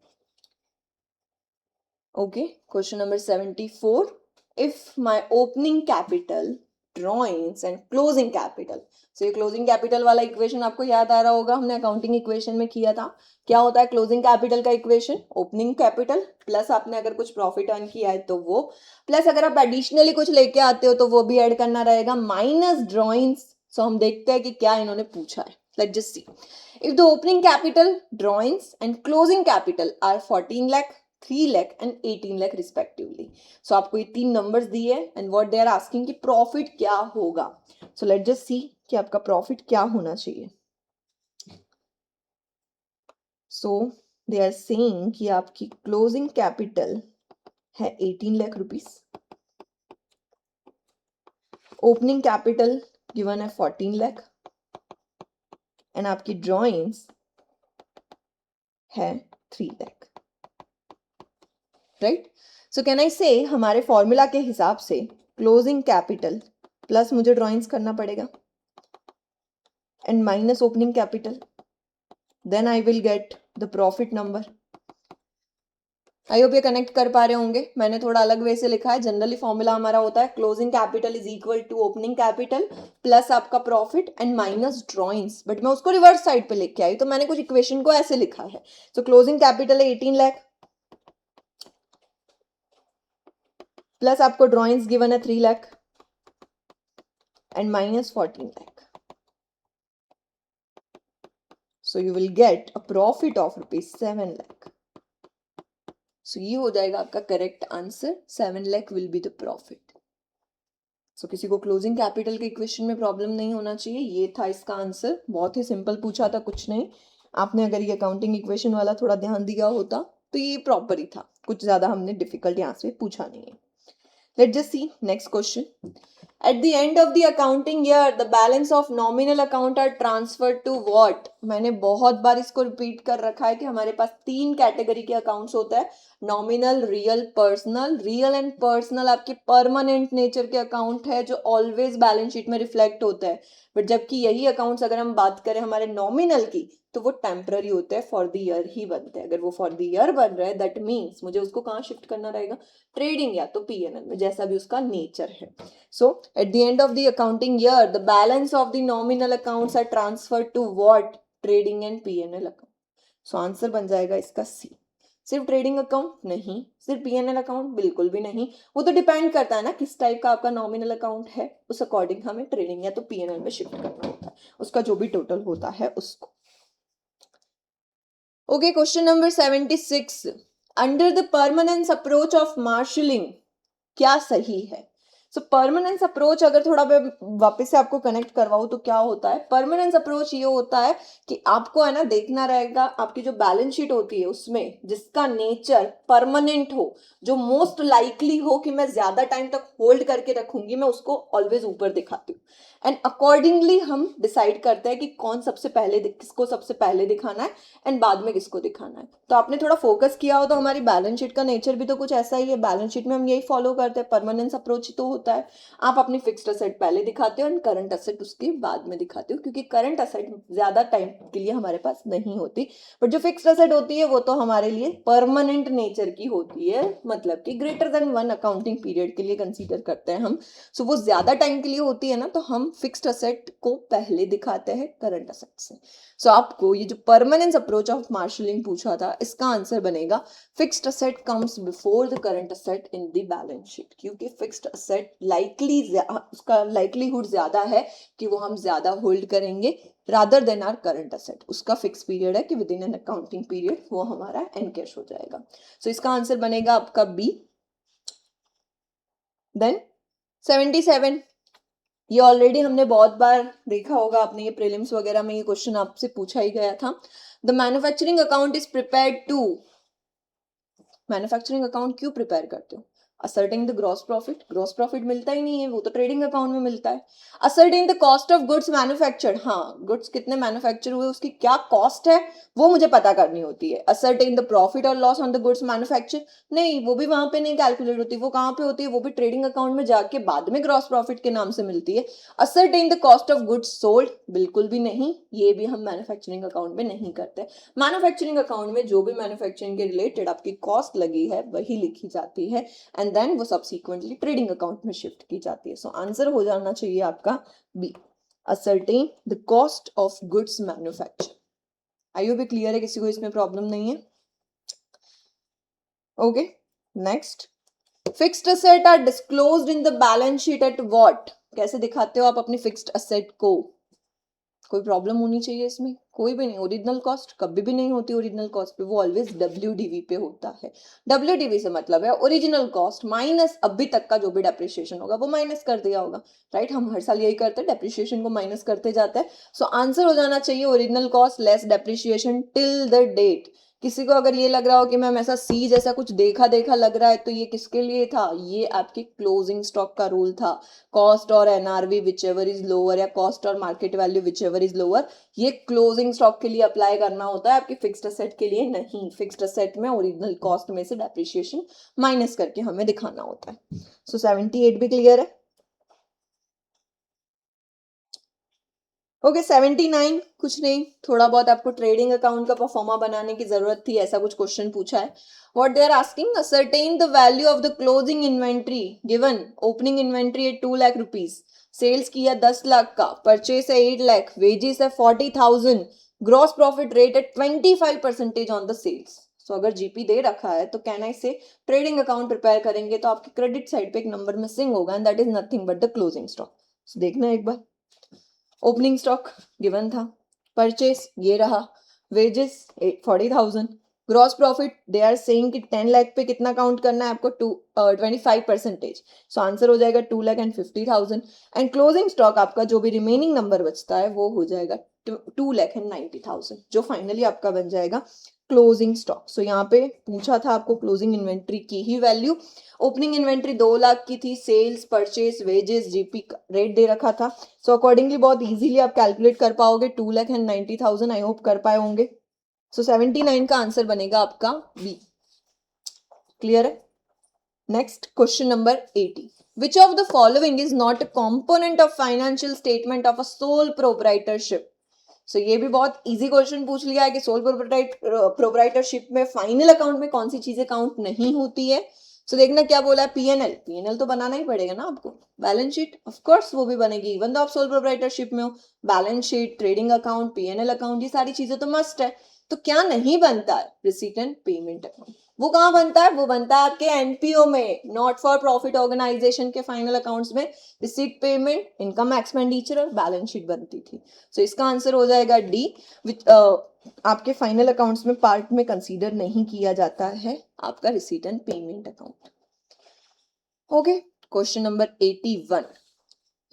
Okay, question number 74. If my opening capital, drawings and closing capital. So ये closing capital वाला इक्वेशन आपको याद आ रहा होगा, हमने अकाउंटिंग इक्वेशन में किया था। क्या होता है क्लोजिंग कैपिटल का इक्वेशन? ओपनिंग कैपिटल प्लस आपने अगर कुछ प्रॉफिट अर्न किया है तो वो, प्लस अगर आप एडिशनली कुछ लेके आते हो तो वो भी ऐड करना रहेगा, माइनस ड्रॉइंग्स। सो हम देखते हैं कि क्या इन्होंने पूछा है। Let's just see. If the opening capital, drawings and closing capital R 14 lakh, 3 lakh and 18 lakh respectively. So आपको ये तीन नंबर्स दिए and what they are asking कि प्रॉफिट क्या होगा। सो लेट जस्ट सी कि आपका प्रॉफिट क्या होना चाहिए। सो दे आर सेइंग कि आपकी क्लोजिंग कैपिटल है 18 lakh rupees, opening capital given है 14 लाख एंड आपकी ड्रॉइंग्स है 3 lakh, right. So can I say हमारे फॉर्मूला के हिसाब से क्लोजिंग कैपिटल प्लस मुझे ड्रॉइंग्स करना पड़ेगा and minus opening capital, then I will get the profit number. I hope ये कनेक्ट कर पा रहे होंगे। मैंने थोड़ा अलग वे से लिखा है। जनरली फॉर्मूला हमारा होता है closing capital is equal to opening capital plus आपका profit and minus drawings, but मैं उसको रिवर्स साइड पे लिख के आई, तो मैंने कुछ इक्वेशन को ऐसे लिखा है। सो क्लोजिंग कैपिटल है 18 लाख प्लस आपको ड्रॉइंग्स गिवन है 3 lakh and minus 14 lakh, so you will get a profit of rupees 7 lakh. So ये हो जाएगा आपका correct answer, 7 lakh will be the profit. So किसी को क्लोजिंग कैपिटल के इक्वेशन में प्रॉब्लम नहीं होना चाहिए। ये था इसका आंसर, बहुत ही सिंपल पूछा था, कुछ नहीं। आपने अगर ये अकाउंटिंग इक्वेशन वाला थोड़ा ध्यान दिया होता तो ये प्रॉपर ही था, कुछ ज्यादा हमने डिफिकल्ट यहाँ से पूछा नहीं है। Let's just see next question. At the end of the accounting year, the balance of nominal account are transferred to what? मैंने बहुत बार इसको रिपीट कर रखा है कि हमारे पास 3 कैटेगरी के अकाउंट्स होता है, nominal, real, personal. Real and personal आपके परमानेंट नेचर के अकाउंट है जो ऑलवेज बैलेंस शीट में रिफ्लेक्ट होता है, बट जबकि यही अकाउंट्स अगर हम बात करें हमारे नॉमिनल की तो वो टेम्पररी होते हैं, फॉर द ईयर ही बनते हैं। अगर वो फॉर द ईयर बन रहा है दैट मीन्स मुझे उसको कहाँ शिफ्ट करना रहेगा, ट्रेडिंग या तो पीएनएल में, जैसा भी उसका नेचर है। So at the end of the accounting year, the balance of the nominal accounts are transferred to what? Trading and P&L account. So answer बन जाएगा इसका C। सिर्फ ट्रेडिंग अकाउंट नहीं, सिर्फ P&L अकाउंट बिल्कुल भी नहीं, वो तो डिपेंड करता है ना किस टाइप का आपका नॉमिनल अकाउंट है, उस अकॉर्डिंग हमें ट्रेडिंग या तो P&L में शिफ्ट करना होता है, उसका जो भी टोटल होता है उसको। Okay, question number 76। Under the permanence approach of marshalling क्या सही है? सो परमानेंस अप्रोच अगर थोड़ा वापस से आपको कनेक्ट करवाऊं तो क्या होता है, परमानेंस अप्रोच ये होता है कि आपको है ना देखना रहेगा आपकी जो बैलेंस शीट होती है उसमें जिसका नेचर परमानेंट हो, जो मोस्ट लाइकली हो कि मैं ज्यादा टाइम तक होल्ड करके रखूंगी, मैं उसको ऑलवेज ऊपर दिखाती हूँ एंड अकॉर्डिंगली हम डिसाइड करते हैं कि कौन सबसे पहले किसको सबसे पहले दिखाना है एंड बाद में किसको दिखाना है। तो आपने थोड़ा फोकस किया हो तो हमारी बैलेंस शीट का नेचर भी तो कुछ ऐसा ही है। बैलेंस शीट में हम यही फॉलो करते हैं, परमानेंस अप्रोच ही तो होता है। आप अपनी फिक्स्ड असेट पहले दिखाते हो एंड करंट असेट उसके बाद में दिखाते हो, क्योंकि करंट असेट ज्यादा टाइम के लिए हमारे पास नहीं होती, बट जो फिक्स्ड असेट होती है वो तो हमारे लिए परमानेंट नेचर की होती है, मतलब कि ग्रेटर देन 1 अकाउंटिंग पीरियड के लिए कंसीडर करते हैं हम। सो वो ज्यादा टाइम के लिए होती है ना, तो हम फिक्स्ड असेट को पहले दिखाते हैं करंट असेट से। सो आपको ये जो परमानेंस अप्रोच ऑफ मार्शलिंग पूछा था इसका आंसर बनेगा fixed asset comes before the current asset in the balance sheet, क्योंकि फिक्स्ड असेट लाइकली उसका लाइकलीहुड ज्यादा है कि वो हम ज्यादा होल्ड करेंगे rather than our current asset. उसका फिक्स पीरियड है कि within an accounting period वो हमारा एनकैश हो जाएगा। सो इसका आंसर बनेगा आपका बी। देन 77, ये ऑलरेडी हमने बहुत बार देखा होगा, आपने ये प्रीलिम्स वगैरह में ये क्वेश्चन आपसे पूछा ही गया था। The manufacturing account is prepared to, manufacturing account क्यों प्रिपेयर करते हो? Asserting the gross profit, gross profit मिलता ही नहीं है, वो तो ट्रेडिंग अकाउंट में मिलता है। Asserting the cost of goods manufactured, हाँ गुड्स कितने मैन्युफैक्चर हुए उसकी क्या कॉस्ट है वो मुझे पता करनी होती है। असर्टिंग द प्रॉफिट और loss on the goods manufacture, नहीं वो भी वहां पे नहीं कैलकुलेट होती, वो कहाँ पे होती है, वो भी ट्रेडिंग अकाउंट में जाके बाद में ग्रॉस प्रॉफिट के नाम से मिलती है। Asserting the cost of goods sold, बिल्कुल भी नहीं, ये भी हम मैन्युफैक्चरिंग अकाउंट में नहीं करते। मैन्युफैक्चरिंग अकाउंट में जो भी मैन्युफैक्चरिंग के रिलेटेड आपकी कॉस्ट लगी है वही लिखी जाती है एंड देन वो सब्सिक्वेंटली ट्रेडिंग अकाउंट में शिफ्ट की जाती है। सो आंसर हो जाना चाहिए आपका B, ascertain the cost of goods manufacture. आइयो भी क्लियर है, किसी को इसमें प्रॉब्लम नहीं है? Okay, next, fixed asset are disclosed in the balance sheet at what, कैसे दिखाते हो आप अपनी फिक्स्ड असेट को? कोई प्रॉब्लम होनी चाहिए इसमें? कोई भी नहीं। ओरिजिनल कॉस्ट कभी भी नहीं होती ओरिजिनल कॉस्ट पे, वो ऑलवेज WDV पे होता है। WDV से मतलब है ओरिजिनल कॉस्ट माइनस अभी तक का जो भी डेप्रिसिएशन होगा वो माइनस कर दिया होगा, राइट। हम हर साल यही करते हैं, डेप्रिसिएशन को माइनस करते जाते हैं। सो आंसर हो जाना चाहिए original cost less depreciation till the date. किसी को अगर ये लग रहा हो कि मैम ऐसा सी जैसा कुछ देखा देखा लग रहा है, तो ये किसके लिए था? ये आपके क्लोजिंग स्टॉक का रूल था। कॉस्ट और NRV which ever is lower, या कॉस्ट और market value which ever is lower, ये क्लोजिंग स्टॉक के लिए अप्लाई करना होता है, आपके फिक्स्ड असेट के लिए नहीं। फिक्स्ड असेट में ओरिजिनल कॉस्ट में से डेप्रिसिएशन माइनस करके हमें दिखाना होता है। सो 78 भी क्लियर है। ओके 79 कुछ नहीं, थोड़ा बहुत आपको ट्रेडिंग अकाउंट का परफॉर्मा बनाने की जरूरत थी, ऐसा कुछ क्वेश्चन पूछा है। What they are asking, ascertain the value of the closing inventory given. Opening inventory है 2 लाख रुपीज, सेल्स किया 10 लाख का, परचेस है 8 लाख, वेजेस है 40,000, ग्रॉस प्रॉफिट रेट है 25% ऑन द सेल्स। सो अगर जीपी दे रखा है तो कैन आई से ट्रेडिंग अकाउंट प्रिपेयर करेंगे तो आपकी क्रेडिट साइड पे एक नंबर मिसिंग होगा, and that is nothing but the closing stock. देखना एक बार, ओपनिंग स्टॉक गिवन था, परचेस ये रहा, wages 40,000, gross profit they are saying कि 10 लाख पे कितना काउंट करना है आपको, 25%। सो आंसर हो जाएगा 2,50,000, एंड क्लोजिंग स्टॉक आपका जो भी रिमेनिंग नंबर बचता है वो हो जाएगा 2,90,000, जो फाइनली आपका बन जाएगा क्लोजिंग स्टॉक। सो यहाँ पे पूछा था आपको क्लोजिंग इन्वेंट्री की ही वैल्यू। ओपनिंग इन्वेंट्री 2 लाख की थी, sales purchase wages GP rate दे रखा था। सो अकॉर्डिंगली बहुत इजीली आप कैलकुलेट कर पाओगे, 2,90,000 आई होप कर पाए होंगे। सो 79 का आंसर बनेगा आपका बी। क्लियर है। Next question number 80, which of the following is not a component of financial statement of a sole proprietorship. So ये भी बहुत इजी क्वेश्चन पूछ लिया है कि सोल प्रोप्राइटरशिप में फाइनल अकाउंट में कौन सी चीजें काउंट नहीं होती है। सो देखना क्या बोला है, पीएनएल, पीएनएल तो बनाना ही पड़ेगा ना आपको। बैलेंस शीट ऑफ कोर्स वो भी बनेगी, इवन तो आप सोल प्रोप्राइटरशिप में हो। Balance sheet, trading account, PNL account, ये सारी चीजें तो मस्ट है। तो क्या नहीं बनता है? Receipt and payment account. वो कहाँ बनता है? वो बनता है आपके एनपीओ में, नॉट फॉर प्रॉफिट ऑर्गेनाइजेशन के फाइनल अकाउंट्स में रिसीट, पेमेंट, इनकम एक्सपेंडिचर और बैलेंस शीट बनती थी। सो इसका आंसर हो जाएगा डी, विच आपके फाइनल अकाउंट्स में पार्ट में कंसीडर नहीं किया जाता है आपका receipt and payment account. Okay, question number 81,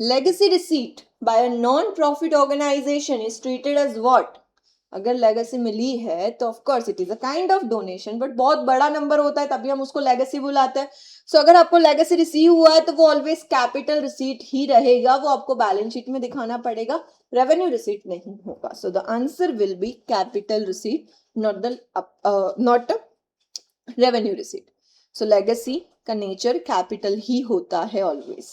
legacy receipt by a non profit organisation is treated as what. अगर लेगेसी मिली है तो of course it is a kind of donation, but बहुत बड़ा नंबर होता है तभी हम उसको लेगेसी बुलाते हैं। सो अगर आपको लेगेसी रिसीव हुआ है तो वो ऑलवेज कैपिटल रिसीट ही रहेगा, वो आपको बैलेंस शीट में दिखाना पड़ेगा, रेवेन्यू रिसीट नहीं होगा। So the answer will be capital receipt, not revenue receipt. So legacy का नेचर कैपिटल ही होता है always.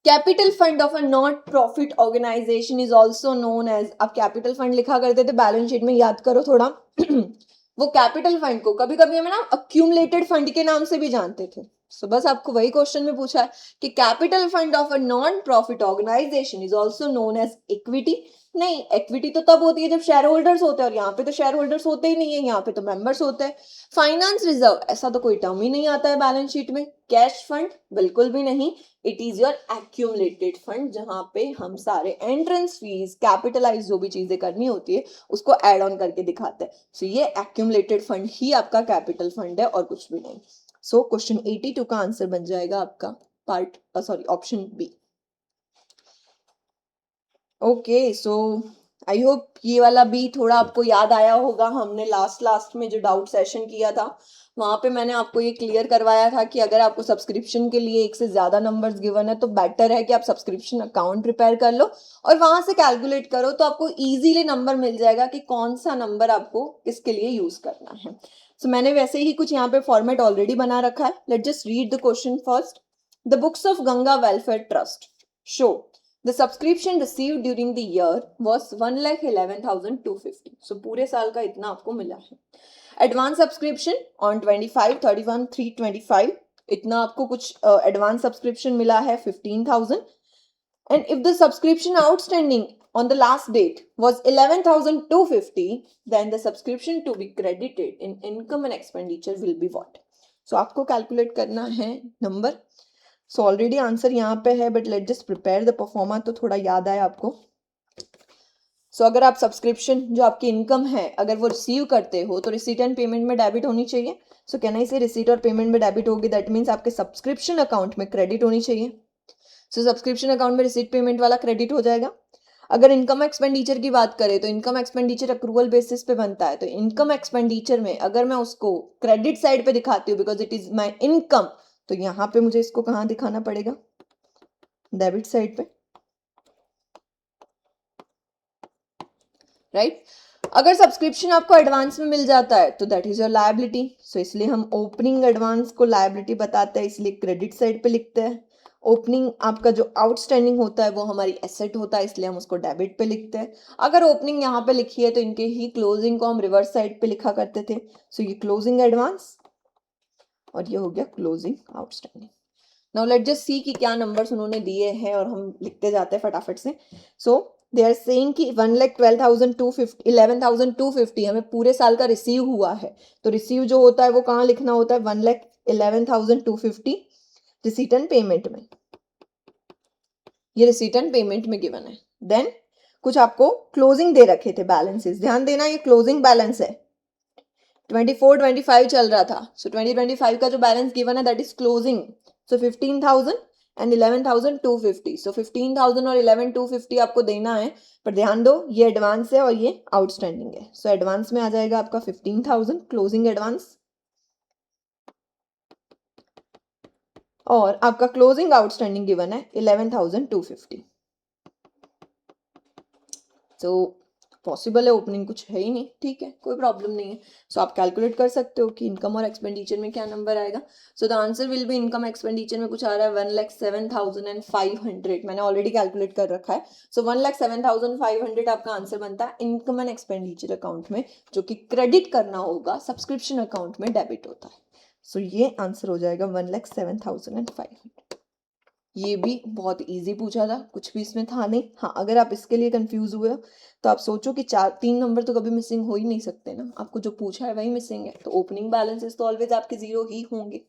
Capital fund of a not profit organisation is also known as, अब कैपिटल फंड लिखा करते थे बैलेंस शीट में, याद करो थोड़ा वो कैपिटल फंड को कभी कभी हमें ना अक्यूमुलेटेड फंड के नाम से भी जानते थे। सो बस आपको वही क्वेश्चन में पूछा है कि capital fund of a non profit organisation is also known as equity. नहीं, इक्विटी तो तब होती है जब शेयर होल्डर्स होते हैं, और यहाँ पे तो शेयर होल्डर्स होते ही नहीं है, यहाँ पे तो मेंबर्स होते हैं। फाइनेंस रिजर्व, ऐसा तो कोई टर्म ही नहीं आता है बैलेंस शीट में। कैश फंड बिल्कुल भी नहीं, it is your accumulated fund, जहां पे हम सारे एंट्रेंस फीस, कैपिटलाइज जो भी चीजें करनी होती है उसको ऐड ऑन करके दिखाते हैं। सो ये एक्यूमुलेटेड फंड ही आपका कैपिटल फंड है और कुछ भी नहीं। सो क्वेश्चन 82 का आंसर बन जाएगा आपका option B. Okay, so I hope ये वाला भी थोड़ा आपको याद आया होगा। हमने लास्ट में जो डाउट सेशन किया था वहां पे मैंने आपको ये क्लियर करवाया था कि अगर आपको सब्सक्रिप्शन के लिए एक से ज्यादा नंबर्स गिवन है तो बेटर है कि आप सब्सक्रिप्शन अकाउंट प्रिपेयर कर लो और वहां से कैलकुलेट करो, तो आपको इजीली नंबर मिल जाएगा कि कौन सा नंबर आपको किसके लिए यूज करना है। सो मैंने वैसे ही कुछ यहाँ पे फॉर्मेट ऑलरेडी बना रखा है। Let just read the question first. The books of Ganga welfare trust show the subscription received during the year was 1,11,250. So पूरे साल का इतना आपको मिला है। Advance subscription on 25/31/3/25 इतना आपको कुछ advance subscription मिला है 15,000. And if the subscription outstanding on the last date was 11,250, then the subscription to be credited in income and expenditure will be what? So आपको calculate करना है number. सो ऑलरेडी आंसर यहाँ पे है, but let just prepare the pro forma तो थोड़ा याद आए आपको। सो अगर आप सब्सक्रिप्शन जो आपकी इनकम है अगर वो रिसीव करते हो तो रिसीट एंड पेमेंट में डेबिट होनी चाहिए. सो कैन आई से रिसीट और पेमेंट में डेबिट होगी, दैट मीन्स आपके सब्सक्रिप्शन अकाउंट में क्रेडिट होनी चाहिए. सो सब्सक्रिप्शन अकाउंट में रिसीट पेमेंट वाला क्रेडिट हो जाएगा. अगर इनकम एक्सपेंडिचर की बात करें तो इनकम एक्सपेंडिचर अक्रूवल बेसिस पे बनता है. तो इनकम एक्सपेंडिचर में अगर मैं उसको क्रेडिट साइड पे दिखाती हूँ because it is my income, तो यहाँ पे मुझे इसको कहाँ दिखाना पड़ेगा, डेबिट साइड पे, राइट. अगर सब्सक्रिप्शन आपको एडवांस में मिल जाता है तो दैट इज योर लायबिलिटी. सो इसलिए हम ओपनिंग एडवांस को लायबिलिटी बताते हैं, इसलिए क्रेडिट साइड पे लिखते हैं. ओपनिंग आपका जो आउटस्टैंडिंग होता है वो हमारी एसेट होता है, इसलिए हम उसको डेबिट पे लिखते हैं. अगर ओपनिंग यहाँ पे लिखी है तो इनके ही क्लोजिंग को हम रिवर्स साइड पे लिखा करते थे. सो ये क्लोजिंग एडवांस और ये हो गया closing outstanding. Now let just सी कि क्या नंबर्स उन्होंने दिए हैं और हम लिखते जाते हैं फटाफट से. सो दे आर सेइंग कि 1,12,250 हमें पूरे साल का रिसीव हुआ है. तो रिसीव जो होता है वो कहाँ लिखना होता है, 1,11,250 रिसीट एंड पेमेंट में. ये रिसीट एंड पेमेंट में गिवन है. देन कुछ आपको क्लोजिंग दे रखे थे बैलेंसेस, ध्यान देना ये क्लोजिंग बैलेंस है. 24-25 चल रहा था. सो 2025 का जो बैलेंस गिवन है that is closing. So 15,000 and 11,250. सो 15,000 और 11,250 आपको देना है. पर ध्यान दो ये एडवांस है और ये आउटस्टैंडिंग है. सो एडवांस में आ जाएगा आपका 15,000 क्लोजिंग एडवांस और आपका क्लोजिंग आउटस्टैंडिंग गिवन है 11,250. सो पॉसिबल है, ओपनिंग कुछ है ही नहीं, ठीक है, कोई प्रॉब्लम नहीं है. सो आप कैलकुलेट कर सकते हो कि इनकम और एक्सपेंडिचर में क्या नंबर आएगा. सो the answer will B, income expenditure में कुछ आ रहा है 1,07,500. मैंने ऑलरेडी कैलकुलेट कर रखा है. सो 1,07,500 आपका आंसर बनता है इनकम एंड एक्सपेंडिचर अकाउंट में, जो कि क्रेडिट करना होगा सब्सक्रिप्शन अकाउंट में डेबिट होता है. सो ये आंसर हो जाएगा 1,07,500. ये भी बहुत इजी पूछा था, कुछ भी इसमें था नहीं. हाँ, अगर आप इसके लिए कंफ्यूज हुए तो आप सोचो कि 3 नंबर तो कभी मिसिंग हो ही नहीं सकते ना, आपको जो पूछा है वही मिसिंग है. तो ओपनिंग बैलेंसेस तो ऑलवेज आपके 0 ही होंगे.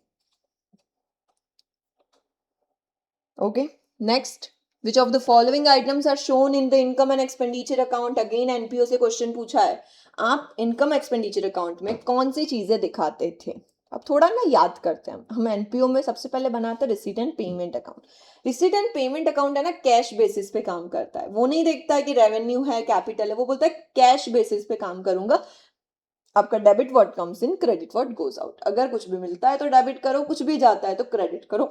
Okay, next, which of the following items are shown in the income and expenditure account. Again NPO से क्वेश्चन पूछा है. आप इनकम एक्सपेंडिचर अकाउंट में कौन सी चीजें दिखाते थे. अब थोड़ा ना याद करते हैं. हम एनपीओ में सबसे पहले बनाते हैं receipt and payment account. Receipt and payment account है ना, कैश बेसिस पे काम करता है. वो नहीं देखता है कि रेवेन्यू है कैपिटल है, वो बोलता है कैश बेसिस पे काम करूंगा. आपका debit what comes in, credit what goes out. अगर कुछ भी मिलता है तो डेबिट करो, कुछ भी जाता है तो क्रेडिट करो,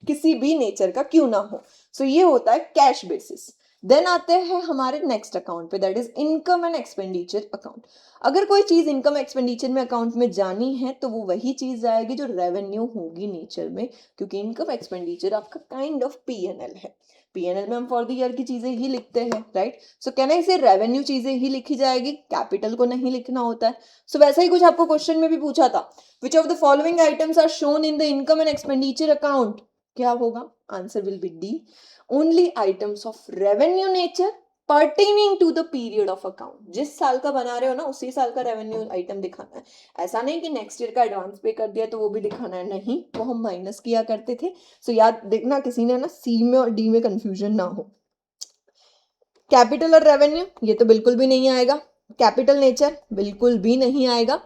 किसी भी नेचर का क्यों ना हो. सो ये होता है कैश बेसिस. देन आते हैं हमारे नेक्स्ट अकाउंट पे, that is income and expenditure account. अगर कोई चीज इनकम एक्सपेंडिचर में अकाउंट में जानी है तो वो वही चीज जाएगी जो रेवेन्यू होगी नेचर में, क्योंकि इनकम एक्सपेंडिचर आपका काइंड ऑफ पीएनएल है. पीएनएल में हम फॉर द ईयर की चीजें ही लिखते हैं, राइट. सो कहना इसे रेवेन्यू चीजें ही लिखी जाएगी, कैपिटल को नहीं लिखना होता है. सो वैसा ही कुछ आपको क्वेश्चन में भी पूछा था, which of the following items are shown in the income and expenditure account. क्या होगा, answer will be D, only items of revenue nature pertaining to the period of account. जिस साल का बना रहे हो ना उसी साल का रेवेन्यू आइटम दिखाना है. ऐसा नहीं कि नेक्स्ट ईयर का एडवांस पे कर दिया तो वो भी दिखाना है, नहीं, वो हम माइनस किया करते थे. सो याद देखना किसी ने ना सी में और डी में कंफ्यूजन ना हो. कैपिटल और रेवेन्यू ये तो बिल्कुल भी नहीं आएगा. कैपिटल नेचर बिल्कुल भी नहीं आएगा.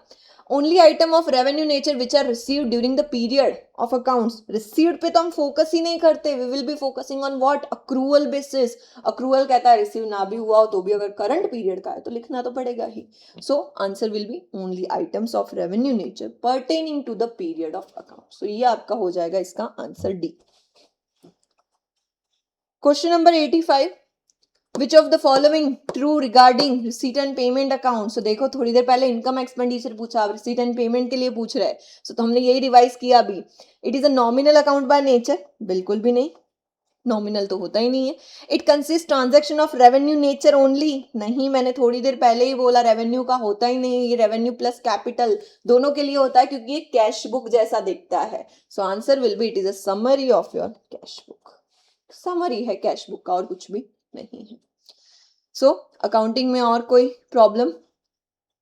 Only item of revenue nature which are received during the period of accounts. Received पे तो हम फोकस ही नहीं करते. We will be focusing on what, accrual basis. Accrual कहता है रिसीव ना भी हुआ हो तो भी अगर करंट पीरियड का है तो लिखना तो पड़ेगा ही. So answer will be only items of revenue nature pertaining to the period of account. So ये आपका हो जाएगा इसका answer D. Question number 85, which of the following true regarding receipt and payment account. So देखो थोड़ी देर पहले income expenditure पूछा, अब रिसीट एंड पेमेंट के लिए पूछ रहे हैं. तो हमने यही रिवाइज किया अभी. It is a nominal account by nature, बिल्कुल भी नहीं, नॉमिनल तो होता ही नहीं है. It consist transaction of revenue nature only, नहीं, मैंने थोड़ी देर पहले ही बोला रेवेन्यू का होता ही नहीं. ये रेवेन्यू प्लस कैपिटल दोनों के लिए होता है क्योंकि ये कैश बुक जैसा दिखता है. So answer will B, it is a summary of your cash book. Summary है कैश बुक का और कुछ भी नहीं है. सो अकाउंटिंग में और कोई प्रॉब्लम,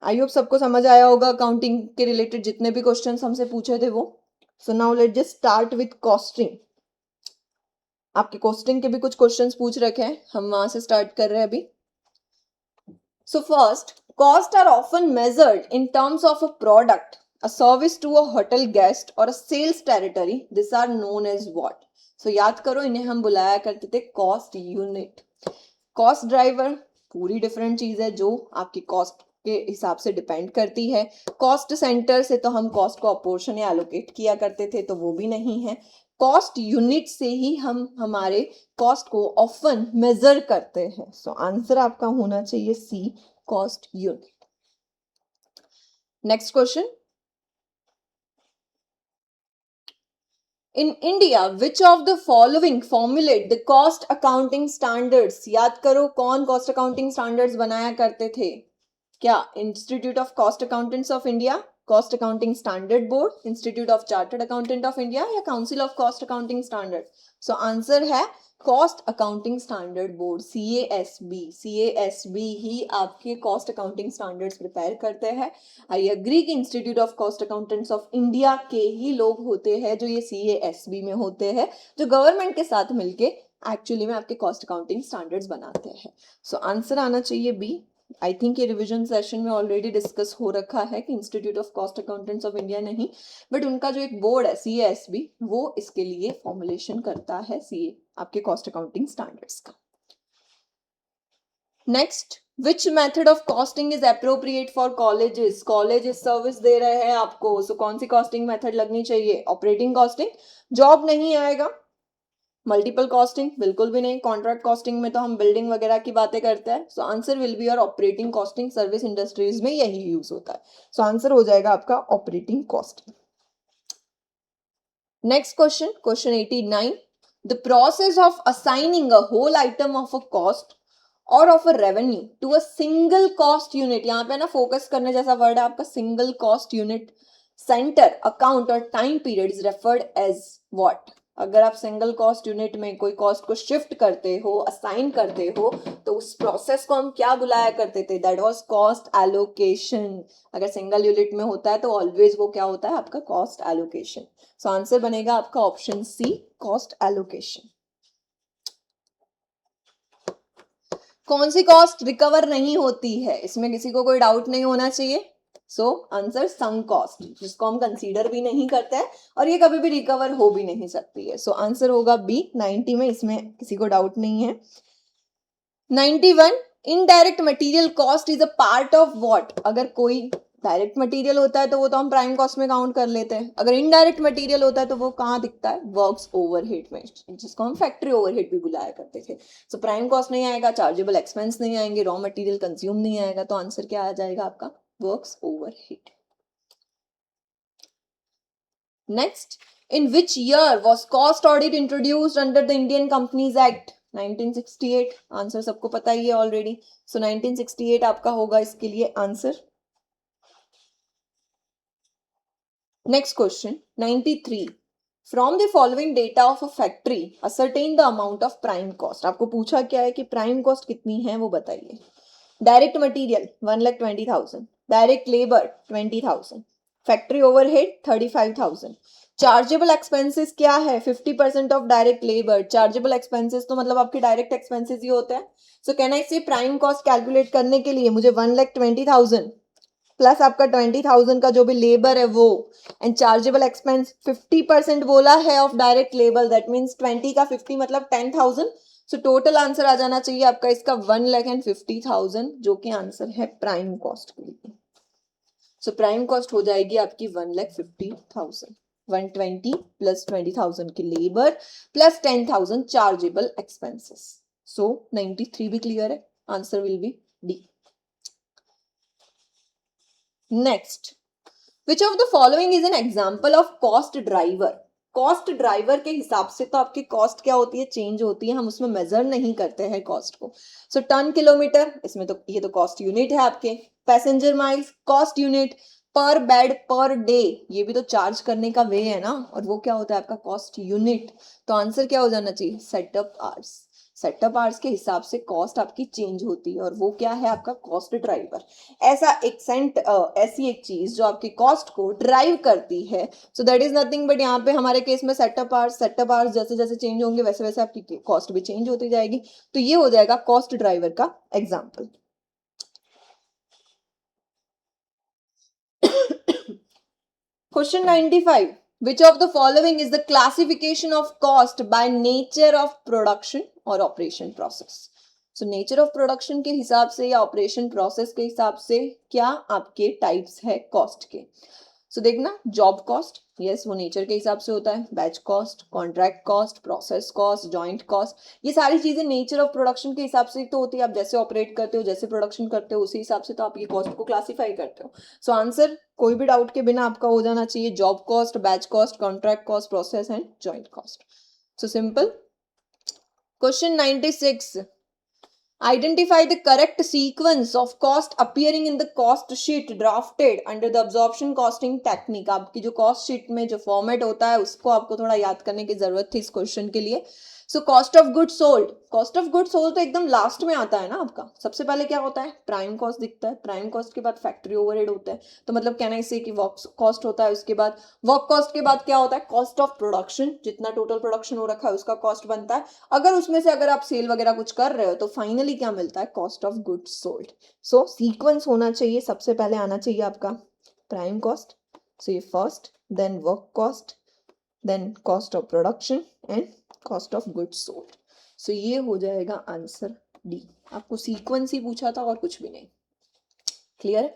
आई होप सबको समझ आया होगा अकाउंटिंग के रिलेटेड जितने भी क्वेश्चंस हमसे पूछे थे वो. So now let just start with costing. आपके कॉस्टिंग के भी कुछ क्वेश्चंस पूछ रखे हैं, हम वहां से स्टार्ट कर रहे हैं अभी. So first, costs are often measured in terms of a product, a service to a hotel guest or a sales territory. These are known as what? So याद करो, इन्हें हम बुलाया करते थे कॉस्ट यूनिट. कॉस्ट ड्राइवर पूरी different चीज है जो आपकी कॉस्ट के हिसाब से डिपेंड करती है. कॉस्ट सेंटर से तो हम कॉस्ट को अपोर्शन या एलोकेट किया करते थे, तो वो भी नहीं है. कॉस्ट यूनिट से ही हम हमारे कॉस्ट को ऑफन मेजर करते हैं. सो आंसर आपका होना चाहिए C, cost unit. Next question. In India, which of the following formulate the cost accounting standards? याद करो कौन cost accounting standards बनाया करते थे? क्या institute of cost accountants of India, cost accounting standard board, institute of chartered accountant of India या council of cost accounting standard? So answer है cost accounting standard board, CASB. CASB ही आपके cost accounting standards prepare करते हैं. I agree कि institute of cost accountants of India के ही लोग होते हैं जो ये CASB में होते हैं, जो गवर्नमेंट के साथ मिलके एक्चुअली में आपके कॉस्ट अकाउंटिंग स्टैंडर्ड्स बनाते हैं. सो आंसर आना चाहिए बी. आई थिंक ये रिविजन सेशन में ऑलरेडी डिस्कस हो रखा है कि institute of cost accountants of India नहीं, बट उनका जो एक बोर्ड है CASB, वो इसके लिए फॉर्मुलेशन करता है CA आपके कॉस्ट अकाउंटिंग स्टैंडर्ड्स का. Next, which method of costing is appropriate for colleges? Colleges service दे रहे हैं आपको, सो कौन सी कॉस्टिंग मेथड लगनी चाहिए? Operating costing. जॉब नहीं आएगा. मल्टीपल कॉस्टिंग बिल्कुल भी नहीं. कॉन्ट्रैक्ट कॉस्टिंग में तो हम बिल्डिंग वगैरह की बातें करते हैं. सो answer will be your operating costing. Service industries में यही यूज होता है. सो आंसर हो जाएगा आपका operating costing. Next question, question 89. The process of assigning a whole item of a cost और of a revenue to a single cost unit. यहाँ पे ना फोकस करने जैसा वर्ड है आपका, single cost unit, center, account और time period is referred as what? अगर आप सिंगल कॉस्ट यूनिट में कोई कॉस्ट को शिफ्ट करते हो, असाइन करते हो, तो उस प्रोसेस को हम क्या बुलाया करते थे? That was cost allocation. अगर सिंगल यूनिट में होता है तो ऑलवेज वो क्या होता है आपका? Cost allocation. सो आंसर बनेगा आपका ऑप्शन सी, कॉस्ट एलोकेशन. कौन सी कॉस्ट रिकवर नहीं होती है? इसमें किसी को कोई डाउट नहीं होना चाहिए. सो आंसर संक कॉस्ट, जिसको हम कंसीडर भी नहीं करते हैं और ये कभी भी रिकवर हो भी नहीं सकती है. सो आंसर होगा बी 90 में, इसमें किसी को डाउट नहीं है. 91, indirect material cost is a part of what? अगर कोई डायरेक्ट मटेरियल होता है तो वो तो हम प्राइम कॉस्ट में काउंट कर लेते हैं. अगर इनडायरेक्ट मटेरियल होता है तो वो कहाँ दिखता है? वर्क्स ओवरहेड में, जिसको हम फैक्ट्री ओवरहेड भी बुलाया करते थे. सो प्राइम कॉस्ट नहीं आएगा, चार्जेबल एक्सपेंस नहीं आएंगे, रॉ मटेरियल कंज्यूम नहीं आएगा, तो आंसर क्या आ जाएगा आपका? Works overhead. Next, in which year was cost audit introduced under the Indian Companies Act? 1968. Answer सबको पता ही है ऑलरेडी. सो 1968 आपका होगा इसके लिए answer. Next question 93. From the following data of a factory ascertain the amount of prime cost. आपको पूछा क्या है कि प्राइम कॉस्ट कितनी है वो बताइए. Direct material 1,20,000, direct labour 20,000, factory overhead 35,000. Chargeable expenses क्या है? 50% of direct labour. Chargeable expenses तो मतलब आपके डायरेक्ट एक्सपेंसेस ही होते हैं. सो कैन आई से प्राइम कॉस्ट कैलकुलेट करने के लिए मुझे 1,20,000 प्लस आपका 20,000 का जो भी लेबर है वो, एंड चार्जेबल एक्सपेंस 50% बोला है of direct labour, that means 20 का 50 मतलब 10,000. सो टोटल आंसर आ जाना चाहिए आपका इसका 1,50,000, जो कि आंसर है प्राइम कॉस्ट के लिए. सो प्राइम कॉस्ट हो जाएगी आपकी 1,50,000. 120 प्लस 20,000 की लेबर प्लस 10,000 चार्जेबल एक्सपेंसेस. सो 93 भी क्लियर है. Answer will be D. Next, which of the following is an example of cost driver? Cost driver के हिसाब से तो आपकी कॉस्ट क्या होती है? चेंज होती है. हम उसमें मेजर नहीं करते हैं कॉस्ट को. सो टन किलोमीटर, इसमें तो ये तो कॉस्ट यूनिट है आपके. Passenger miles cost unit. पर बेड पर डे, ये भी तो चार्ज करने का वे है ना, और वो क्या होता है आपका? Cost unit. तो आंसर क्या हो जाना चाहिए? Setup hours. सेटअप आवर्स के हिसाब से कॉस्ट आपकी चेंज होती है और वो क्या है आपका? Cost driver. ऐसा एक ऐसी एक चीज जो आपकी कॉस्ट को ड्राइव करती है. So that is nothing but यहाँ पे हमारे केस में सेटअप आवर्स जैसे जैसे चेंज होंगे वैसे वैसे आपकी कॉस्ट भी चेंज होती जाएगी. तो ये हो जाएगा कॉस्ट ड्राइवर का example. Question 95, which of the following is the classification of cost by nature of production or operation process? So nature of production के हिसाब से या operation process के हिसाब से क्या आपके types है cost के? So देखना, जॉब कॉस्ट, यस वो नेचर के हिसाब से होता है, batch cost, contract cost, process cost, joint cost, ये सारी चीजें नेचर ऑफ प्रोडक्शन के हिसाब से तो होती है। आप जैसे ऑपरेट करते हो, जैसे प्रोडक्शन करते हो, उसी हिसाब से तो आप ये कॉस्ट को क्लासीफाई करते हो। सो आंसर कोई भी डाउट के बिना आपका हो जाना चाहिए, job cost, batch cost, contract cost, process and joint cost. So simple. Question 96, identify the correct sequence of cost appearing in the cost sheet drafted under the absorption costing technique। आपकी जो cost sheet में जो format होता है उसको आपको थोड़ा याद करने की जरूरत थी इस क्वेश्चन के लिए। So cost of good sold, cost of good sold तो एकदम लास्ट में आता है ना आपका। सबसे पहले क्या होता है, प्राइम कॉस्ट दिखता है, प्राइम कॉस्ट के बाद फैक्ट्री ओवरहेड होता है, तो मतलब कहना इसे कि वर्क कॉस्ट होता है, उसके बाद वर्क कॉस्ट के बाद क्या होता है, कॉस्ट ऑफ प्रोडक्शन, जितना टोटल प्रोडक्शन हो रखा है उसका कॉस्ट बनता है। अगर उसमें से अगर आप सेल वगैरह कुछ कर रहे हो तो फाइनली क्या मिलता है, cost of good sold. So sequence होना चाहिए, सबसे पहले आना चाहिए आपका प्राइम कॉस्ट, सो ये first, then work cost, then cost of production and cost of goods sold. So ये हो जाएगा आंसर डी। आपको सीक्वेंस ही पूछा था और कुछ भी नहीं। क्लियर?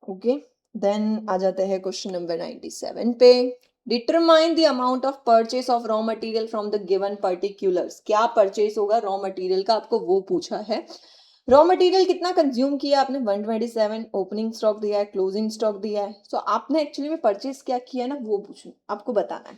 ओके, देन आ जाते हैं क्वेश्चन नंबर 97 पे। Determine the amount of purchase of raw material from the given particulars. क्या परचेस होगा रॉ मटेरियल का, आपको वो पूछा है। रॉ मटेरियल कितना कंज्यूम किया आपने, 127, ओपनिंग स्टॉक दिया है, क्लोजिंग स्टॉक दिया है। सो आपने एक्चुअली में परचेस क्या किया है ना, वो पूछूं आपको बताना है।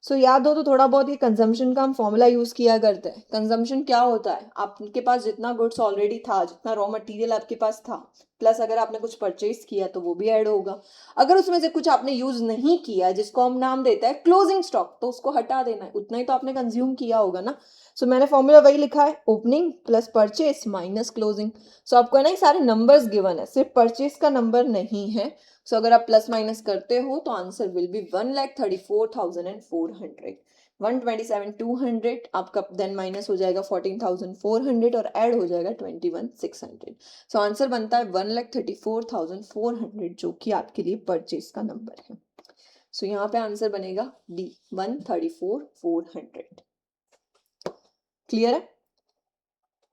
सो याद हो तो थोड़ा बहुत ये कंजम्पशन का हम फॉर्मूला यूज किया करते हैं। कंजम्पशन क्या होता है, आपके पास जितना गुड्स ऑलरेडी था, जितना रॉ मटेरियल आपके पास था, प्लस अगर आपने कुछ परचेज किया तो वो भी ऐड होगा। अगर उसमें से कुछ आपने यूज नहीं किया, जिसको हम नाम देते हैं क्लोजिंग स्टॉक, तो उसको हटा देना है, उतना ही तो आपने कंज्यूम किया होगा ना। सो मैंने फॉर्मूला वही लिखा है, opening plus purchase minus closing. So आपको है ना, सारे नंबर्स गिवन है, सिर्फ परचेस का नंबर नहीं है। सो अगर आप प्लस माइनस करते हो तो आंसर विल बी 1,34,400। 127,200 आपका देन माइनस हो जाएगा 14,400 और ऐड हो जाएगा 21,600। सो आंसर बनता है 1,34,400, जो कि आपके लिए परचेस का नंबर है। सो यहाँ पे आंसर बनेगा डी, 1,34,400। क्लियर है?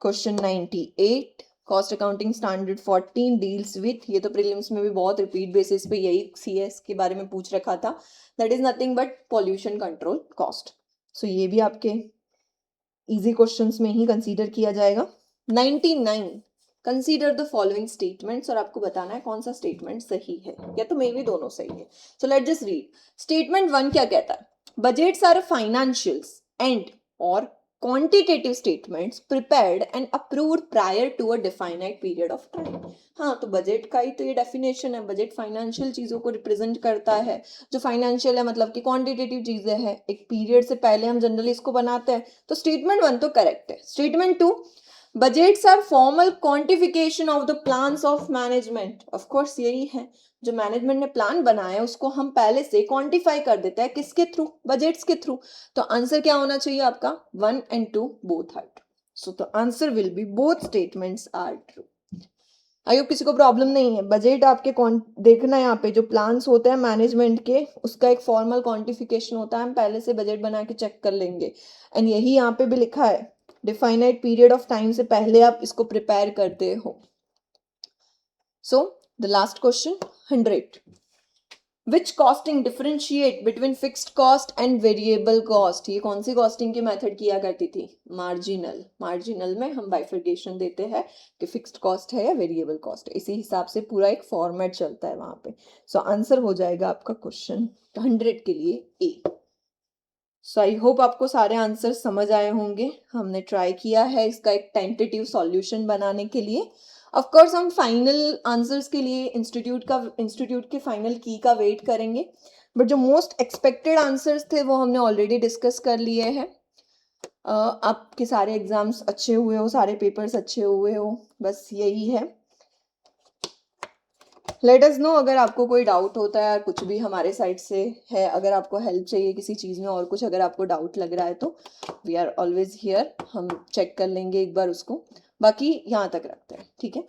Question 98, cost accounting standard 14 deals with, ये तो प्रीलिम्स में भी बहुत रिपीट बेसिस पे यही CS के बारे में पूछ रखा था, that is nothing but pollution control cost. So ये भी आपके इजी क्वेश्चंस में ही कंसीडर किया जाएगा। 99, कंसीडर द फॉलोइंग स्टेटमेंट्स, और आपको बताना है कौन सा स्टेटमेंट सही है, या तो मे भी दोनों सही है। So let just read. Statement 1 क्या कहता है, बजट्स आर फाइनेंशियल्स एंड और quantitative statements prepared and approved prior to a definite period of time। हाँ, तो बजट का ही तो ये डेफिनेशन है, बजट फाइनेंशियल चीजों को रिप्रेजेंट करता है। जो फाइनेंशियल है मतलब कि क्वांटिटेटिव चीजें हैं, एक पीरियड से पहले हम जनरली इसको बनाते हैं। तो स्टेटमेंट 1 तो करेक्ट है। Statement 2, budgets are formal quantification of the plans of management. Of course यही है, जो मैनेजमेंट ने प्लान बनाया है उसको हम पहले से क्वांटिफाई कर देते हैं, किसके थ्रू, बजट्स के थ्रू। तो आंसर क्या होना चाहिए आपका, 1 and 2 both are true. So the answer will be both statements are true. I hope किसी को प्रॉब्लम नहीं है। बजट आपके देखना है, यहाँ पे जो प्लान्स होते हैं मैनेजमेंट के, उसका एक फॉर्मल क्वांटिफिकेशन होता है, हम पहले से बजट बना के चेक कर लेंगे। एंड यही यहाँ पे भी लिखा है, डिफाइनाइट पीरियड ऑफ टाइम से पहले आप इसको प्रिपेयर करते हो। So the last question 100, which costing differentiate between fixed cost and variable cost. ये कौन सी कॉस्टिंग की मेथड किया करती थी, मार्जिनल। मार्जिनल में हम बाइफर्केशन देते हैं कि फिक्स्ड कॉस्ट है या वेरिएबल कॉस्ट है, इसी हिसाब से पूरा एक फॉर्मेट चलता है वहां पे। सो आंसर हो जाएगा आपका क्वेश्चन 100 के लिए ए। सो आई होप आपको सारे आंसर समझ आए होंगे। हमने ट्राई किया है इसका एक टेंटेटिव सॉल्यूशन बनाने के लिए। ऑफ कोर्स हम फाइनल आंसर्स के लिए इंस्टीट्यूट के फाइनल की का वेट करेंगे, बट जो मोस्ट एक्सपेक्टेड आंसर्स थे वो हमने ऑलरेडी डिस्कस कर लिए हैं। आपके सारे एग्जाम्स अच्छे हुए हो, सारे पेपर्स अच्छे हुए हो, बस यही है। लेट अस नो अगर आपको कोई डाउट होता है, कुछ भी हमारे साइड से है, अगर आपको हेल्प चाहिए किसी चीज़ में और कुछ अगर आपको डाउट लग रहा है तो वी आर ऑलवेज हियर, हम चेक कर लेंगे एक बार उसको। बाकी यहाँ तक रखते हैं, ठीक है।